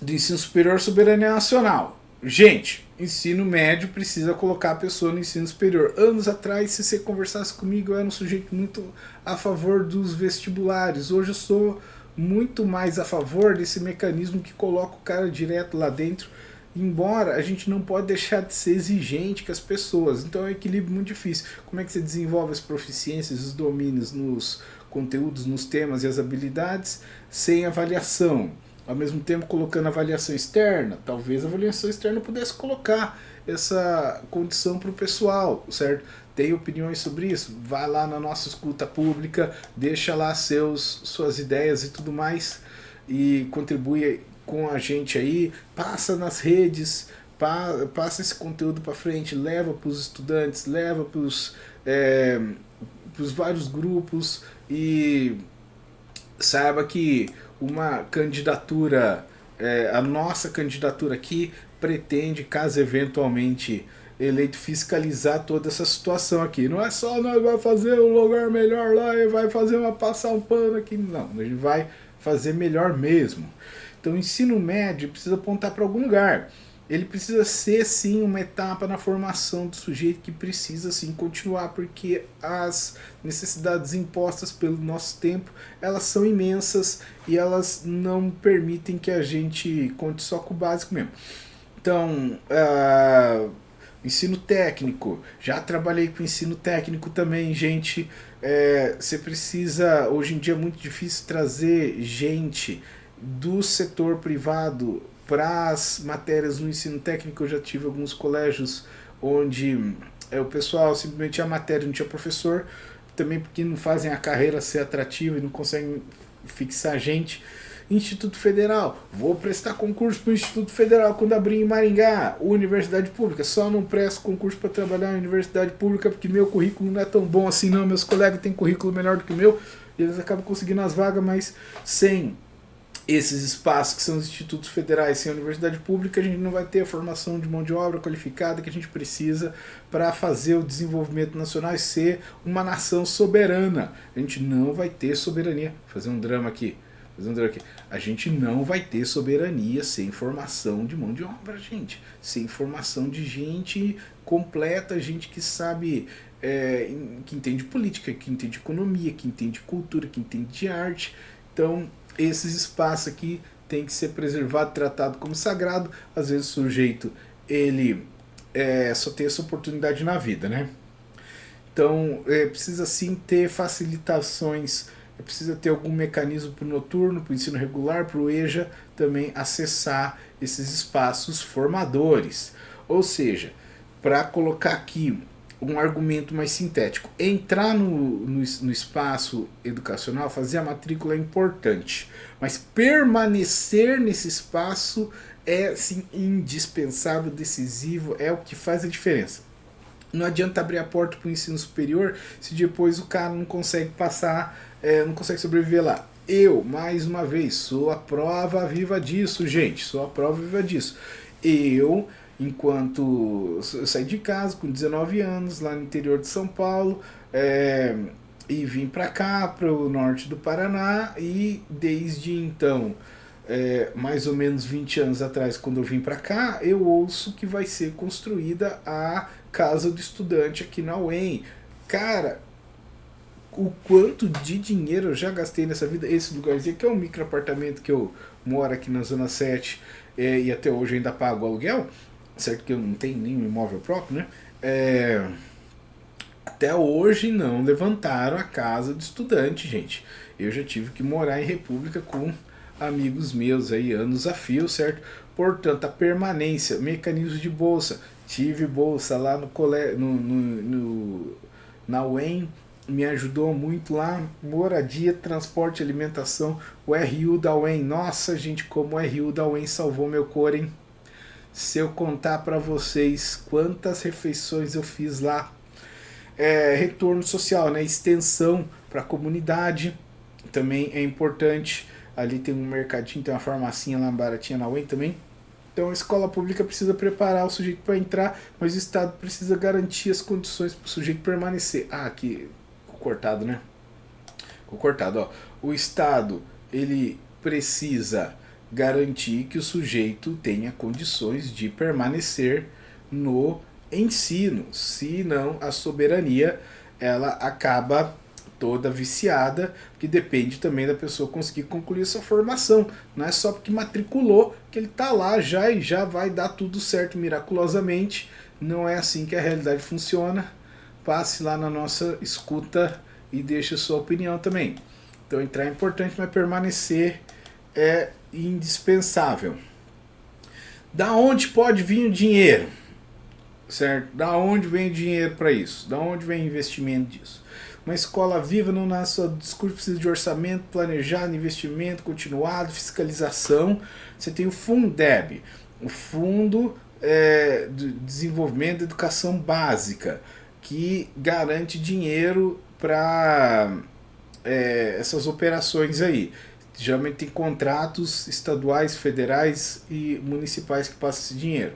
do ensino superior, soberania nacional. Gente, ensino médio precisa colocar a pessoa no ensino superior. Anos atrás, se você conversasse comigo, eu era um sujeito muito a favor dos vestibulares. Hoje eu sou muito mais a favor desse mecanismo que coloca o cara direto lá dentro, embora a gente não pode deixar de ser exigente com as pessoas. Então é um equilíbrio muito difícil. Como é que você desenvolve as proficiências, os domínios nos conteúdos, nos temas e as habilidades sem avaliação? Ao mesmo tempo colocando avaliação externa, talvez a avaliação externa pudesse colocar essa condição para o pessoal, certo? Tem opiniões sobre isso? Vai lá na nossa escuta pública, deixa lá suas ideias e tudo mais, e contribui com a gente aí, passa nas redes, passa esse conteúdo para frente, leva para os estudantes, leva para os vários grupos, e saiba que uma candidatura, a nossa candidatura aqui pretende, caso eventualmente eleito, fiscalizar toda essa situação aqui. Não é só nós vai fazer um lugar melhor lá e vai fazer passar um pano aqui. Não, a gente vai fazer melhor mesmo. Então o ensino médio precisa apontar para algum lugar. Ele precisa ser sim uma etapa na formação do sujeito que precisa sim continuar, porque as necessidades impostas pelo nosso tempo, elas são imensas e elas não permitem que a gente conte só com o básico mesmo. Então, ensino técnico, já trabalhei com ensino técnico também, gente. Você precisa, hoje em dia é muito difícil trazer gente do setor privado para as matérias no ensino técnico. Eu já tive alguns colégios onde o pessoal simplesmente tinha matéria, não tinha professor, também porque não fazem a carreira ser atrativa e não conseguem fixar gente. Instituto Federal, vou prestar concurso para o Instituto Federal quando abrir em Maringá, universidade pública, só não presto concurso para trabalhar em universidade pública porque meu currículo não é tão bom assim não, meus colegas têm currículo melhor do que o meu, e eles acabam conseguindo as vagas, mas sem esses espaços que são os institutos federais, sem a universidade pública, a gente não vai ter a formação de mão de obra qualificada que a gente precisa para fazer o desenvolvimento nacional e ser uma nação soberana. A gente não vai ter soberania. Fazer um drama aqui. A gente não vai ter soberania sem formação de mão de obra, gente. Sem formação de gente completa, gente que sabe, que entende política, que entende economia, que entende cultura, que entende arte. Então, esses espaços aqui tem que ser preservado, tratado como sagrado. Às vezes o sujeito, ele só tem essa oportunidade na vida, né? Então, precisa sim ter facilitações, precisa ter algum mecanismo para o noturno, para o ensino regular, para o EJA também acessar esses espaços formadores. Ou seja, para colocar aqui um argumento mais sintético, entrar no espaço educacional, fazer a matrícula é importante, mas permanecer nesse espaço é sim, indispensável, decisivo, é o que faz a diferença. Não adianta abrir a porta para o ensino superior se depois o cara não consegue passar, não consegue sobreviver lá. Eu, mais uma vez, sou a prova viva disso, gente, sou a prova viva disso. Eu saí de casa com 19 anos, lá no interior de São Paulo, e vim para cá, para o norte do Paraná, e desde então, mais ou menos 20 anos atrás, quando eu vim para cá, eu ouço que vai ser construída a Casa do Estudante aqui na UEM. Cara, o quanto de dinheiro eu já gastei nessa vida. Esse lugarzinho que é um micro apartamento que eu moro aqui na Zona 7, e até hoje ainda pago aluguel, certo que eu não tenho nenhum imóvel próprio, né? Até hoje não levantaram a Casa do Estudante, gente. Eu já tive que morar em República com amigos meus aí, anos a fio, certo? Portanto, a permanência, mecanismo de bolsa. Tive bolsa lá no colégio, na UEM, me ajudou muito lá. Moradia, transporte, alimentação. O RU da UEM, nossa gente, como o RU da UEM salvou meu cor, hein? Se eu contar para vocês quantas refeições eu fiz lá. Retorno social, né? Extensão para a comunidade também é importante. Ali tem um mercadinho, tem uma farmacinha lá baratinha na UEM também. Então a escola pública precisa preparar o sujeito para entrar, mas o Estado precisa garantir as condições para o sujeito permanecer. Ah, aqui, cortado, né? Cortado, ó. O Estado, ele precisa garantir que o sujeito tenha condições de permanecer no ensino, senão a soberania ela acaba toda viciada, que depende também da pessoa conseguir concluir essa formação. Não é só porque matriculou que ele está lá já e já vai dar tudo certo miraculosamente. Não é assim que a realidade funciona. Passe lá na nossa escuta e deixe a sua opinião também. Então entrar é importante, mas permanecer é indispensável. Da onde pode vir o dinheiro? Certo? Da onde vem o dinheiro para isso? Da onde vem o investimento disso? Uma escola viva não nasce só do discurso, precisa de orçamento planejado, investimento continuado, fiscalização. Você tem o Fundeb, o Fundo de Desenvolvimento da Educação Básica, que garante dinheiro para essas operações aí. Geralmente tem contratos estaduais, federais e municipais que passam esse dinheiro.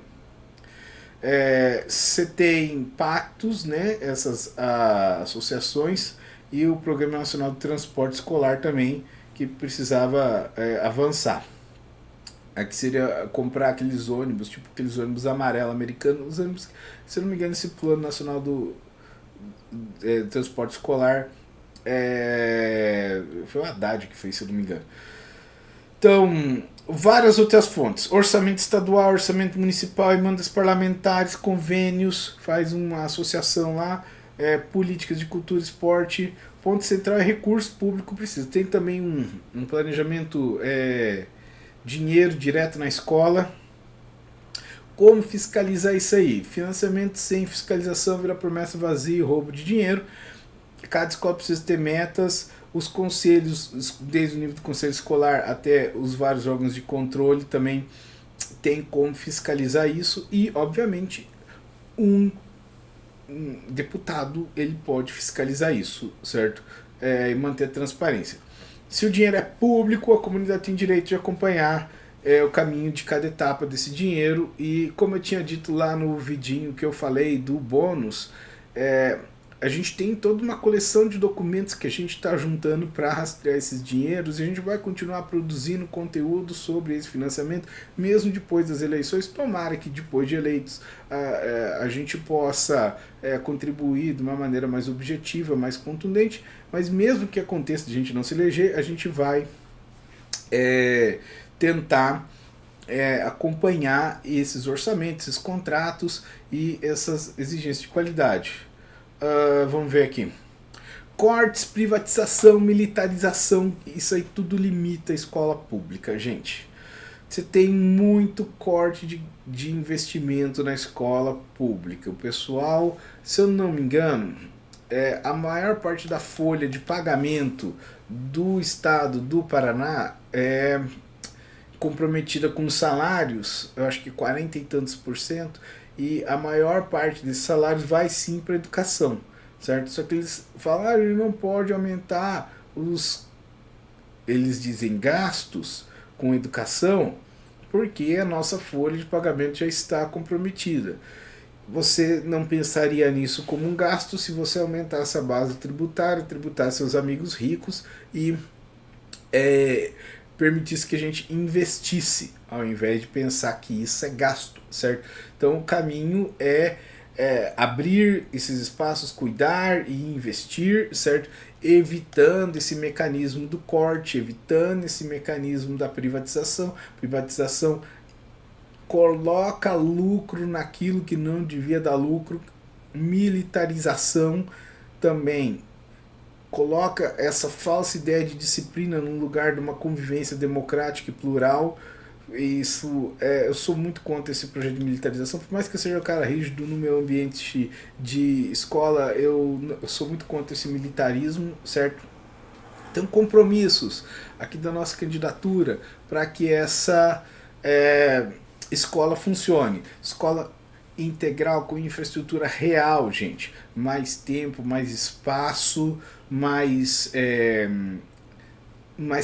Você tem pactos, né, essas associações, e o Programa Nacional de Transporte Escolar também, que precisava avançar. Aqui seria comprar aqueles ônibus, tipo aqueles ônibus amarelo americanos, os ônibus, se eu não me engano, esse Plano Nacional do Transporte Escolar, foi o Haddad que fez, se eu não me engano. Então, várias outras fontes, orçamento estadual, orçamento municipal, emendas parlamentares, convênios, faz uma associação lá, políticas de cultura e esporte, ponto central é recurso público precisa. Tem também um planejamento, dinheiro direto na escola. Como fiscalizar isso aí? Financiamento sem fiscalização vira promessa vazia e roubo de dinheiro. cada escola precisa ter metas, os conselhos, desde o nível do conselho escolar até os vários órgãos de controle também tem como fiscalizar isso e, obviamente, um deputado ele pode fiscalizar isso, certo? E manter a transparência. Se o dinheiro é público, a comunidade tem direito de acompanhar o caminho de cada etapa desse dinheiro e, como eu tinha dito lá no vidinho que eu falei do bônus, a gente tem toda uma coleção de documentos que a gente está juntando para rastrear esses dinheiros e a gente vai continuar produzindo conteúdo sobre esse financiamento, mesmo depois das eleições. Tomara que depois de eleitos a gente possa contribuir de uma maneira mais objetiva, mais contundente, mas mesmo que aconteça de a gente não se eleger, a gente vai tentar acompanhar esses orçamentos, esses contratos e essas exigências de qualidade. Vamos ver aqui. Cortes, privatização, militarização, isso aí tudo limita a escola pública, gente. Você tem muito corte de investimento na escola pública. O pessoal, se eu não me engano, a maior parte da folha de pagamento do estado do Paraná é comprometida com salários, eu acho que 40 e tantos %, e a maior parte desses salários vai sim para a educação, certo? Só que eles falaram que não pode aumentar eles dizem gastos com educação, porque a nossa folha de pagamento já está comprometida. Você não pensaria nisso como um gasto se você aumentasse a base tributária, tributasse seus amigos ricos e permitisse que a gente investisse, ao invés de pensar que isso é gasto, certo? Então o caminho é abrir esses espaços, cuidar e investir, certo? Evitando esse mecanismo do corte, evitando esse mecanismo da privatização. Privatização coloca lucro naquilo que não devia dar lucro. Militarização também coloca essa falsa ideia de disciplina num lugar de uma convivência democrática e plural. Isso eu sou muito contra esse projeto de militarização, por mais que eu seja um cara rígido no meu ambiente de escola, eu sou muito contra esse militarismo, certo? Então, compromissos aqui da nossa candidatura para que essa escola funcione. Escola integral com infraestrutura real, gente. Mais tempo, mais espaço, mais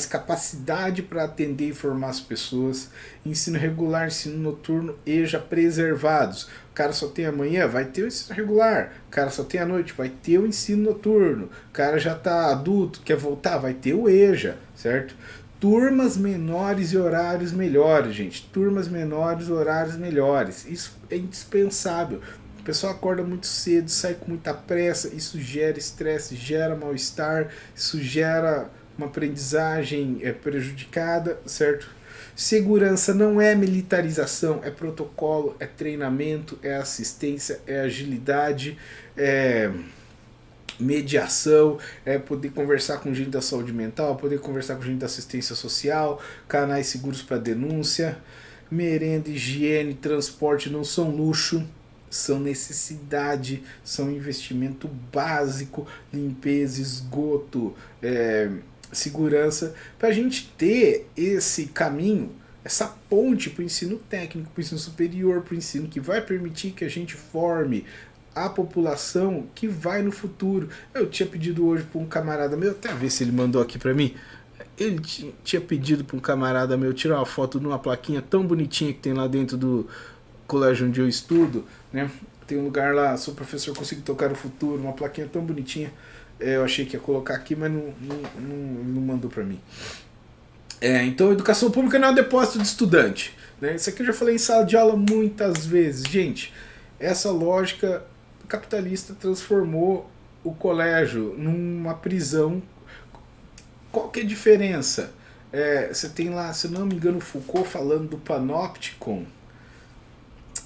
capacidade para atender e formar as pessoas. Ensino regular, ensino noturno e já preservados. O cara só tem amanhã, vai ter o ensino regular. O cara só tem a noite, vai ter o ensino noturno. O cara já está adulto, quer voltar, vai ter o EJA, certo? Turmas menores e horários melhores, gente. Turmas menores, horários melhores. Isso é indispensável. O pessoal acorda muito cedo, sai com muita pressa, isso gera estresse, gera mal-estar, isso gera uma aprendizagem prejudicada, certo? Segurança não é militarização, é protocolo, é treinamento, é assistência, é agilidade, é mediação, é poder conversar com gente da saúde mental, poder conversar com gente da assistência social, canais seguros para denúncia. Merenda, higiene, transporte não são luxo, são necessidade, são investimento básico, limpeza, esgoto, segurança, para a gente ter esse caminho, essa ponte para o ensino técnico, para o ensino superior, para o ensino que vai permitir que a gente forme a população que vai no futuro. Eu tinha pedido hoje para um camarada meu, até ver se ele mandou aqui para mim, ele tinha pedido para um camarada meu tirar uma foto de uma plaquinha tão bonitinha que tem lá dentro do colégio onde eu estudo, né? Tem um lugar lá, sou professor, consigo tocar o futuro, uma plaquinha tão bonitinha. Eu achei que ia colocar aqui, mas não mandou para mim. Então, educação pública não é um depósito de estudante, né? Isso aqui eu já falei em sala de aula muitas vezes. Gente, essa lógica capitalista transformou o colégio numa prisão. Qual que é a diferença? Você tem lá, se não me engano, Foucault falando do panopticon.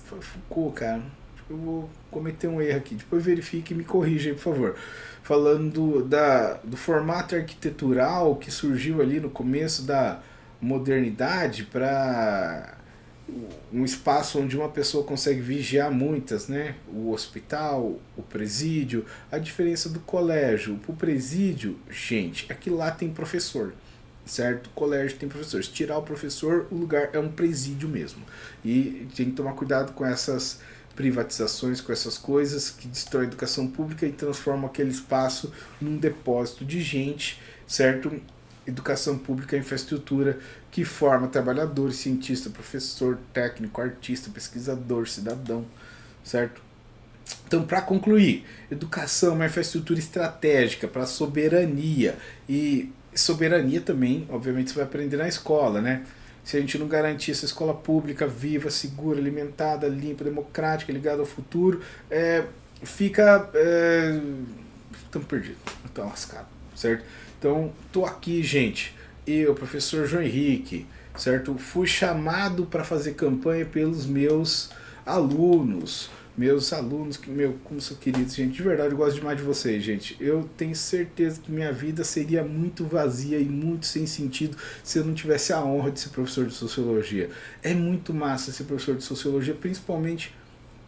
Foi Foucault, cara. Eu vou cometer um erro aqui. Depois verifique e me corrija aí, por favor. Falando do formato arquitetural que surgiu ali no começo da modernidade para um espaço onde uma pessoa consegue vigiar muitas, né? O hospital, o presídio. A diferença do colégio pro presídio, gente, é que lá tem professor, certo? O colégio tem professor. Se tirar o professor, o lugar é um presídio mesmo. E tem que tomar cuidado com essas privatizações, com essas coisas que destroem a educação pública e transformam aquele espaço num depósito de gente, certo? Educação pública é infraestrutura que forma trabalhadores, cientista, professor, técnico, artista, pesquisador, cidadão, certo? Então, para concluir, educação é uma infraestrutura estratégica para a soberania. E soberania também, obviamente, você vai aprender na escola, né? Se a gente não garantir essa escola pública viva, segura, alimentada, limpa, democrática, ligada ao futuro, fica... estamos perdidos, estamos lascados, certo? Então, tô aqui, gente, eu, professor João Henrique, certo? Fui chamado para fazer campanha pelos meus alunos, como são queridos, gente, de verdade eu gosto demais de vocês, gente. Eu tenho certeza que minha vida seria muito vazia e muito sem sentido se eu não tivesse a honra de ser professor de sociologia. É muito massa ser professor de sociologia, principalmente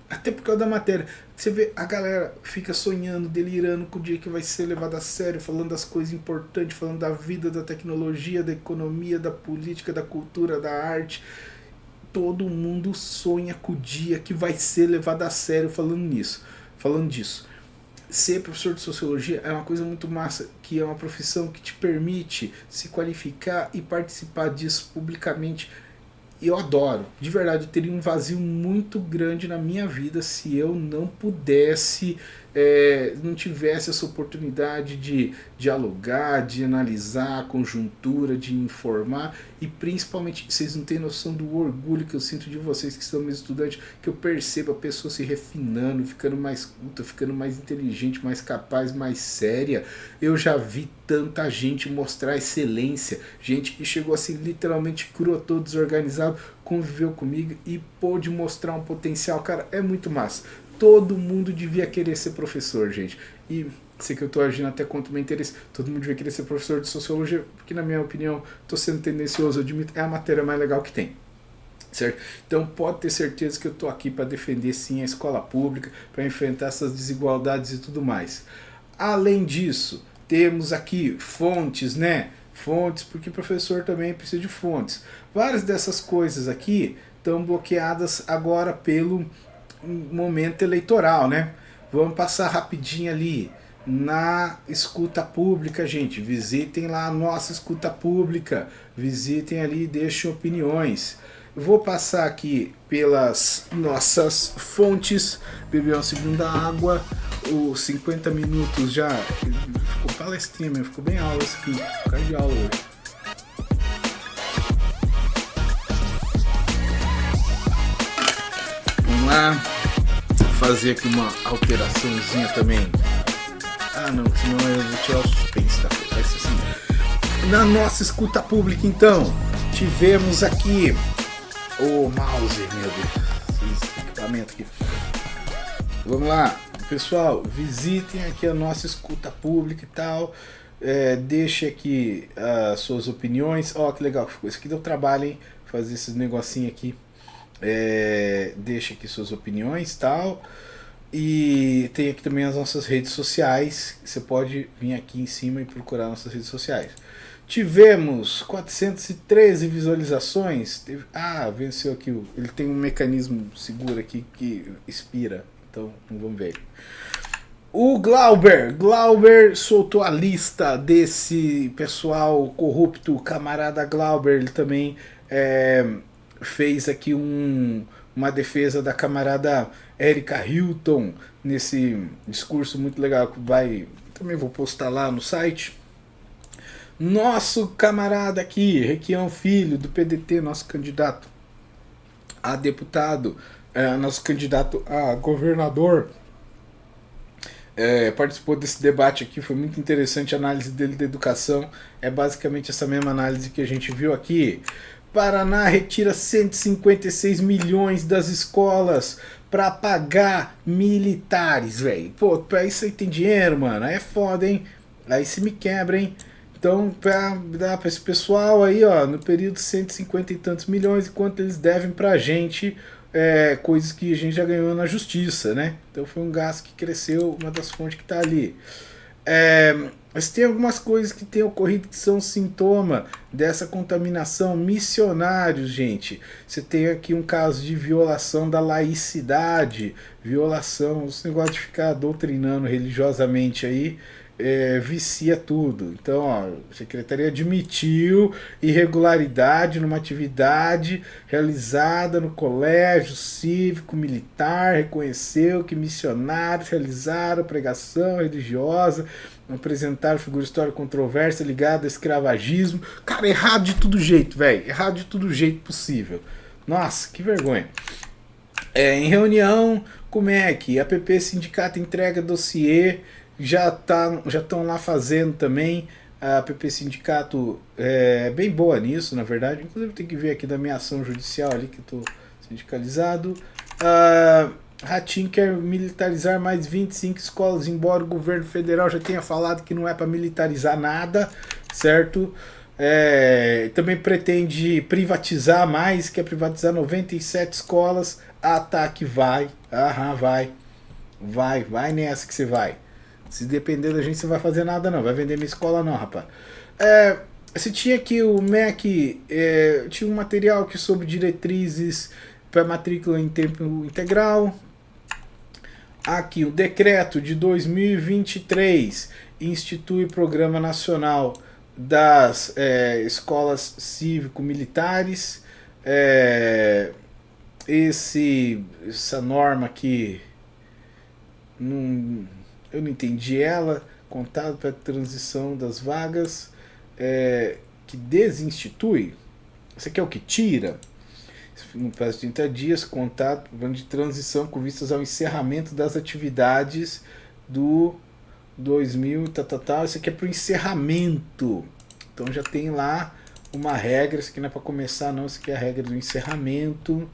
até por causa da matéria. Você vê, a galera fica sonhando, delirando com o dia que vai ser levado a sério, falando das coisas importantes, falando da vida, da tecnologia, da economia, da política, da cultura, da arte. Todo mundo sonha com o dia que vai ser levado a sério falando disso. Ser professor de sociologia é uma coisa muito massa, que é uma profissão que te permite se qualificar e participar disso publicamente. Eu adoro, de verdade, eu teria um vazio muito grande na minha vida se eu não pudesse, não tivesse essa oportunidade de dialogar, de analisar a conjuntura, de informar e principalmente, vocês não têm noção do orgulho que eu sinto de vocês que são meus estudantes, que eu percebo a pessoa se refinando, ficando mais culta, ficando mais inteligente, mais capaz, mais séria. Eu já vi tanta gente mostrar excelência, gente que chegou assim literalmente cru, todo desorganizado, conviveu comigo e pôde mostrar um potencial. Cara, é muito massa. Todo mundo devia querer ser professor, gente. E sei que eu estou agindo até contra o meu interesse. Todo mundo devia querer ser professor de sociologia, porque na minha opinião, estou sendo tendencioso, eu admito, é a matéria mais legal que tem. Certo? Então pode ter certeza que eu estou aqui para defender sim a escola pública, para enfrentar essas desigualdades e tudo mais. Além disso, temos aqui fontes, né? Fontes, porque professor também precisa de fontes. Várias dessas coisas aqui estão bloqueadas agora pelo momento eleitoral, né? Vamos passar rapidinho ali na escuta pública, gente. Visitem lá a nossa escuta pública. Visitem ali e deixem opiniões. Eu vou passar aqui pelas nossas fontes. Beber uma segunda água. Os 50 minutos já ficou palestrinha mesmo, ficou bem aula isso aqui. Ficar de aula hoje. Vamos lá. Fazer aqui uma alteraçãozinha também. Ah não, senão eu vou tirar o suspense da coisa. Vai ser assim. Na nossa escuta pública então, tivemos aqui o mouse, meu Deus, esse equipamento aqui. Vamos lá, pessoal, visitem aqui a nossa escuta pública e tal. Deixe aqui as suas opiniões. Ó, que legal que ficou. Isso aqui deu trabalho, hein? Fazer esses negocinhos aqui. Deixe aqui suas opiniões e tal. E tem aqui também as nossas redes sociais. Você pode vir aqui em cima e procurar nossas redes sociais. Tivemos 413 visualizações. Venceu aqui. Ele tem um mecanismo seguro aqui que expira. Então vamos ver. O Glauber soltou a lista desse pessoal corrupto. Camarada Glauber, ele também fez aqui uma defesa da camarada Erika Hilton nesse discurso muito legal que também vou postar lá no site. Nosso camarada aqui, Requião Filho, do PDT, nosso candidato a deputado, nosso candidato a governador, participou desse debate aqui, foi muito interessante a análise dele da educação, é basicamente essa mesma análise que a gente viu aqui. Paraná retira 156 milhões das escolas para pagar militares, velho. Pô, pra isso aí tem dinheiro, mano, aí é foda, hein? Aí se me quebra, hein? Então, para dar para esse pessoal aí, ó, no período 150 e tantos milhões, enquanto eles devem para a gente coisas que a gente já ganhou na justiça, né? Então foi um gasto que cresceu, uma das fontes que está ali. Mas tem algumas coisas que têm ocorrido que são sintoma dessa contaminação. Missionários, gente. Você tem aqui um caso de violação da laicidade, violação, esse negócio de ficar doutrinando religiosamente aí, vicia tudo. Então, ó, a Secretaria admitiu irregularidade numa atividade realizada no colégio cívico militar, reconheceu que missionários realizaram pregação religiosa, apresentaram figura histórica controversa ligada ao escravagismo. Cara, errado de todo jeito, velho. Errado de todo jeito possível. Nossa, que vergonha. Em reunião com o MEC, a PP Sindicato entrega dossiê, já estão lá fazendo também. A PP Sindicato é bem boa nisso, na verdade. Inclusive tem que ver aqui da minha ação judicial ali, que estou sindicalizado. Ratinho quer militarizar mais 25 escolas, embora o governo federal já tenha falado que não é para militarizar nada, certo? Também pretende privatizar mais, quer privatizar 97 escolas. Ah, tá, que vai. Aham, vai nessa que você vai. Se depender da gente, você vai fazer nada não, vai vender minha escola não, rapaz. Você tinha aqui o MEC, tinha um material aqui sobre diretrizes para matrícula em tempo integral. Aqui o decreto de 2023 institui Programa Nacional das Escolas Cívico-Militares. Essa norma aqui, eu não entendi ela. Contato para transição das vagas, que desinstitui. Isso aqui é o que tira. No prazo de 30 dias, contato de transição com vistas ao encerramento das atividades do 2000, Isso aqui é para o encerramento. Então já tem lá uma regra. Isso aqui não é para começar não, isso aqui é a regra do encerramento.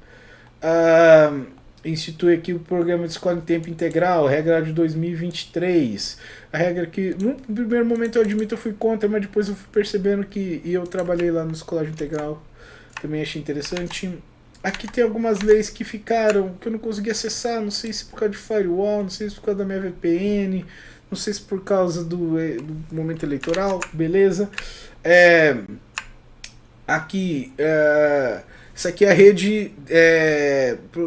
Institui aqui o programa de escola em tempo integral, regra de 2023. A regra que, no primeiro momento eu admito, eu fui contra, mas depois eu fui percebendo que, e eu trabalhei lá no escolagem integral, também achei interessante. Aqui tem algumas leis que ficaram, que eu não consegui acessar, não sei se por causa de firewall, não sei se por causa da minha VPN, não sei se por causa do momento eleitoral, beleza. Aqui, isso aqui é a rede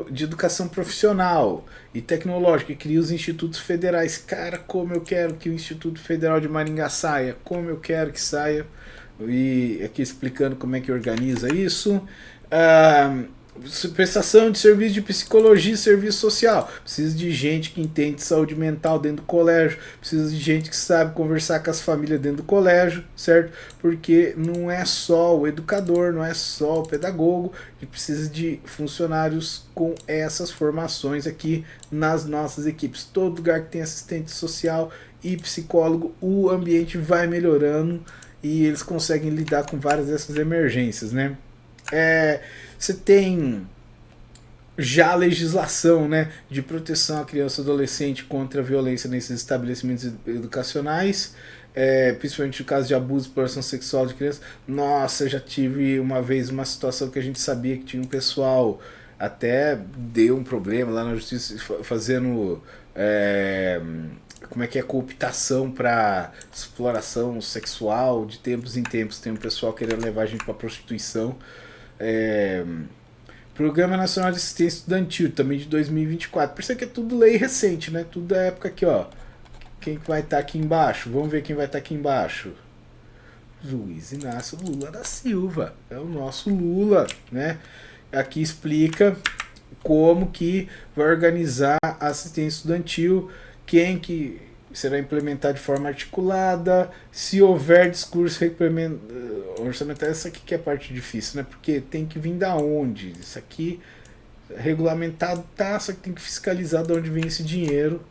de educação profissional e tecnológica, que cria os institutos federais. Cara, como eu quero que o Instituto Federal de Maringá saia, como eu quero que saia. E aqui explicando como é que organiza isso. Prestação de serviço de psicologia e serviço social. Precisa de gente que entende saúde mental dentro do colégio. Precisa de gente que sabe conversar com as famílias dentro do colégio, certo? Porque não é só o educador, não é só o pedagogo. A gente precisa de funcionários com essas formações aqui nas nossas equipes. Todo lugar que tem assistente social e psicólogo, o ambiente vai melhorando e eles conseguem lidar com várias dessas emergências, né? Você tem já a legislação, né, de proteção à criança e adolescente contra a violência nesses estabelecimentos educacionais, principalmente no caso de abuso e exploração sexual de crianças. Nossa, já tive uma vez uma situação que a gente sabia que tinha um pessoal, até deu um problema lá na justiça, fazendo como é que é, cooptação para exploração sexual de tempos em tempos. Tem um pessoal querendo levar a gente para prostituição. Programa Nacional de Assistência Estudantil, também de 2024. Por isso que é tudo lei recente, né? Tudo da época aqui, ó. Quem vai estar aqui embaixo? Vamos ver quem vai estar aqui embaixo. Luiz Inácio Lula da Silva. É o nosso Lula, né? Aqui explica como que vai organizar a assistência estudantil, quem que será implementado de forma articulada, se houver discurso orçamentário. Essa aqui que é a parte difícil, né? Porque tem que vir da onde? Isso aqui regulamentado tá, só que tem que fiscalizar de onde vem esse dinheiro.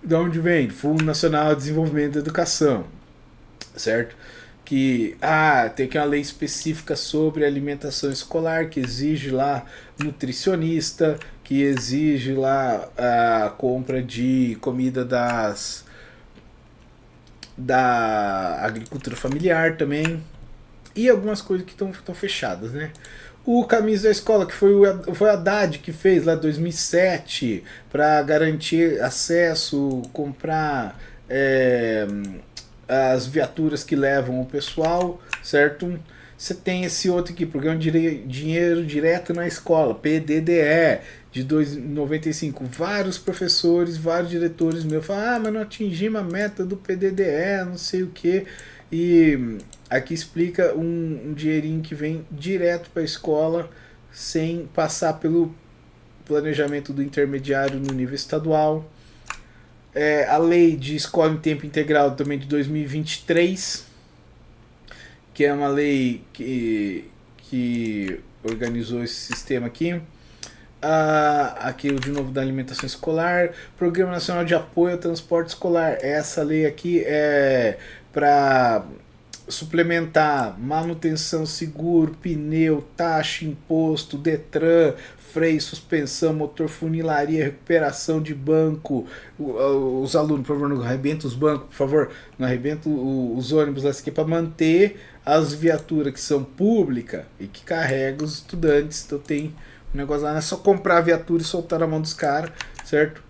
De onde vem? Fundo Nacional de Desenvolvimento da Educação, certo? Que tem que uma lei específica sobre alimentação escolar, que exige lá nutricionista, que exige lá a compra de comida da agricultura familiar também, e algumas coisas que estão fechadas, né? O Caminhos da Escola, que foi o Haddad que fez lá em 2007 para garantir acesso, comprar as viaturas que levam o pessoal, certo? Você tem esse outro aqui, Programa de Dinheiro Direto na Escola, PDDE, de 95. Vários professores, vários diretores meus falam, mas não atingimos a meta do PDDE, não sei o que. E aqui explica um dinheirinho que vem direto para a escola, sem passar pelo planejamento do intermediário no nível estadual. A lei de escola em tempo integral também de 2023, que é uma lei que organizou esse sistema aqui. Aqui de novo da alimentação escolar, Programa Nacional de Apoio ao Transporte Escolar. Essa lei aqui é para suplementar manutenção, seguro, pneu, taxa, imposto, Detran, freio, suspensão, motor, funilaria, recuperação de banco. Os alunos, por favor, não arrebentem os bancos, por favor, não arrebentem os ônibus aqui, para manter as viaturas que são públicas e que carregam os estudantes. Então tem um negócio lá, não é só comprar a viatura e soltar na mão dos caras, certo?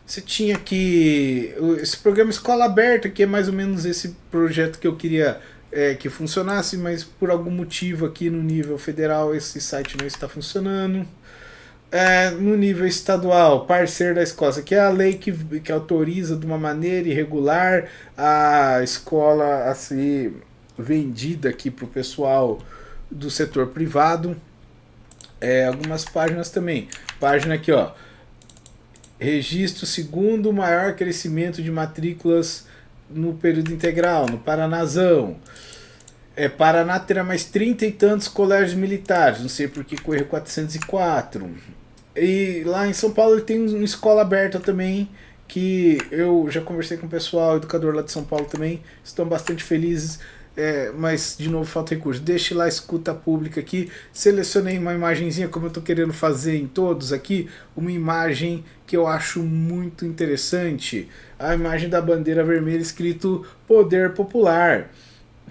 Você tinha que... Esse programa Escola Aberta, que é mais ou menos esse projeto que eu queria que funcionasse, mas por algum motivo aqui no nível federal esse site não está funcionando. No nível estadual, parceiro da escola, isso aqui é a lei que autoriza de uma maneira irregular a escola a ser vendida aqui para o pessoal do setor privado. Algumas páginas também. Página aqui, ó. Registro segundo maior crescimento de matrículas no período integral, no Paranazão. Paraná terá mais 30 e tantos colégios militares, não sei porque correu 404. E lá em São Paulo ele tem uma escola aberta também, que eu já conversei com o pessoal, educador lá de São Paulo também, estão bastante felizes. Mas de novo falta recurso. Deixe lá a escuta pública aqui. Selecionei uma imagenzinha, como eu estou querendo fazer em todos aqui, uma imagem que eu acho muito interessante, a imagem da bandeira vermelha escrito Poder Popular.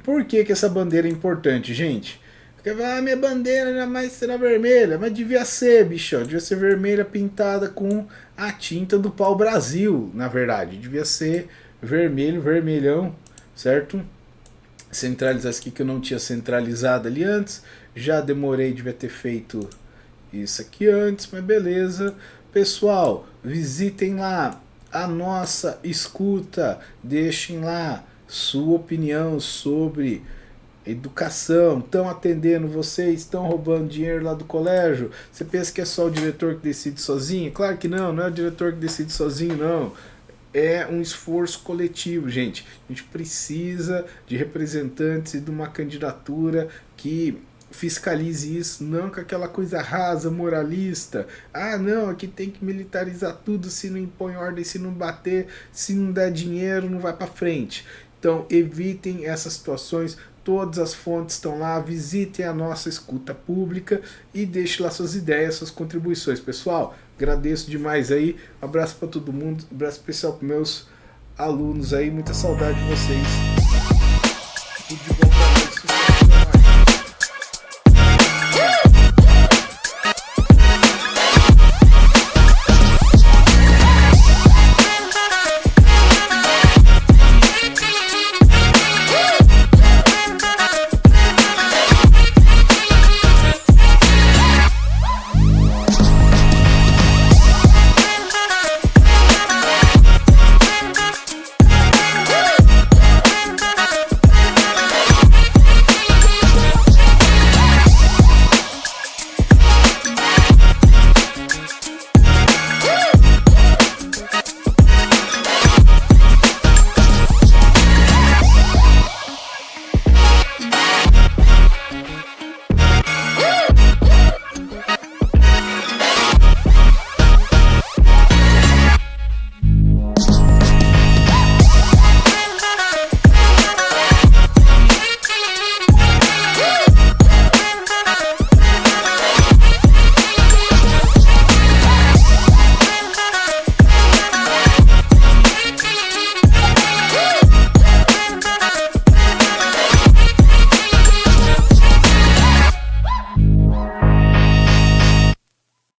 Por que essa bandeira é importante, gente? Porque minha bandeira jamais será vermelha, mas devia ser, bicho, devia ser vermelha pintada com a tinta do pau-brasil, na verdade, devia ser vermelho, vermelhão, certo? Centralizar isso aqui que eu não tinha centralizado ali antes, já demorei, devia ter feito isso aqui antes, mas beleza. Pessoal, visitem lá a nossa escuta, deixem lá sua opinião sobre educação. Estão atendendo vocês, estão roubando dinheiro lá do colégio? Você pensa que é só o diretor que decide sozinho? Claro que não, não é o diretor que decide sozinho, não. É um esforço coletivo, gente. A gente precisa de representantes e de uma candidatura que fiscalize isso, não com aquela coisa rasa, moralista. Não, aqui tem que militarizar tudo, se não impõe ordem, se não bater, se não der dinheiro, não vai para frente. Então, evitem essas situações. Todas as fontes estão lá, visitem a nossa escuta pública e deixem lá suas ideias, suas contribuições. Pessoal, agradeço demais aí, um abraço para todo mundo, um abraço especial para meus alunos aí, muita saudade de vocês. Tudo de bom.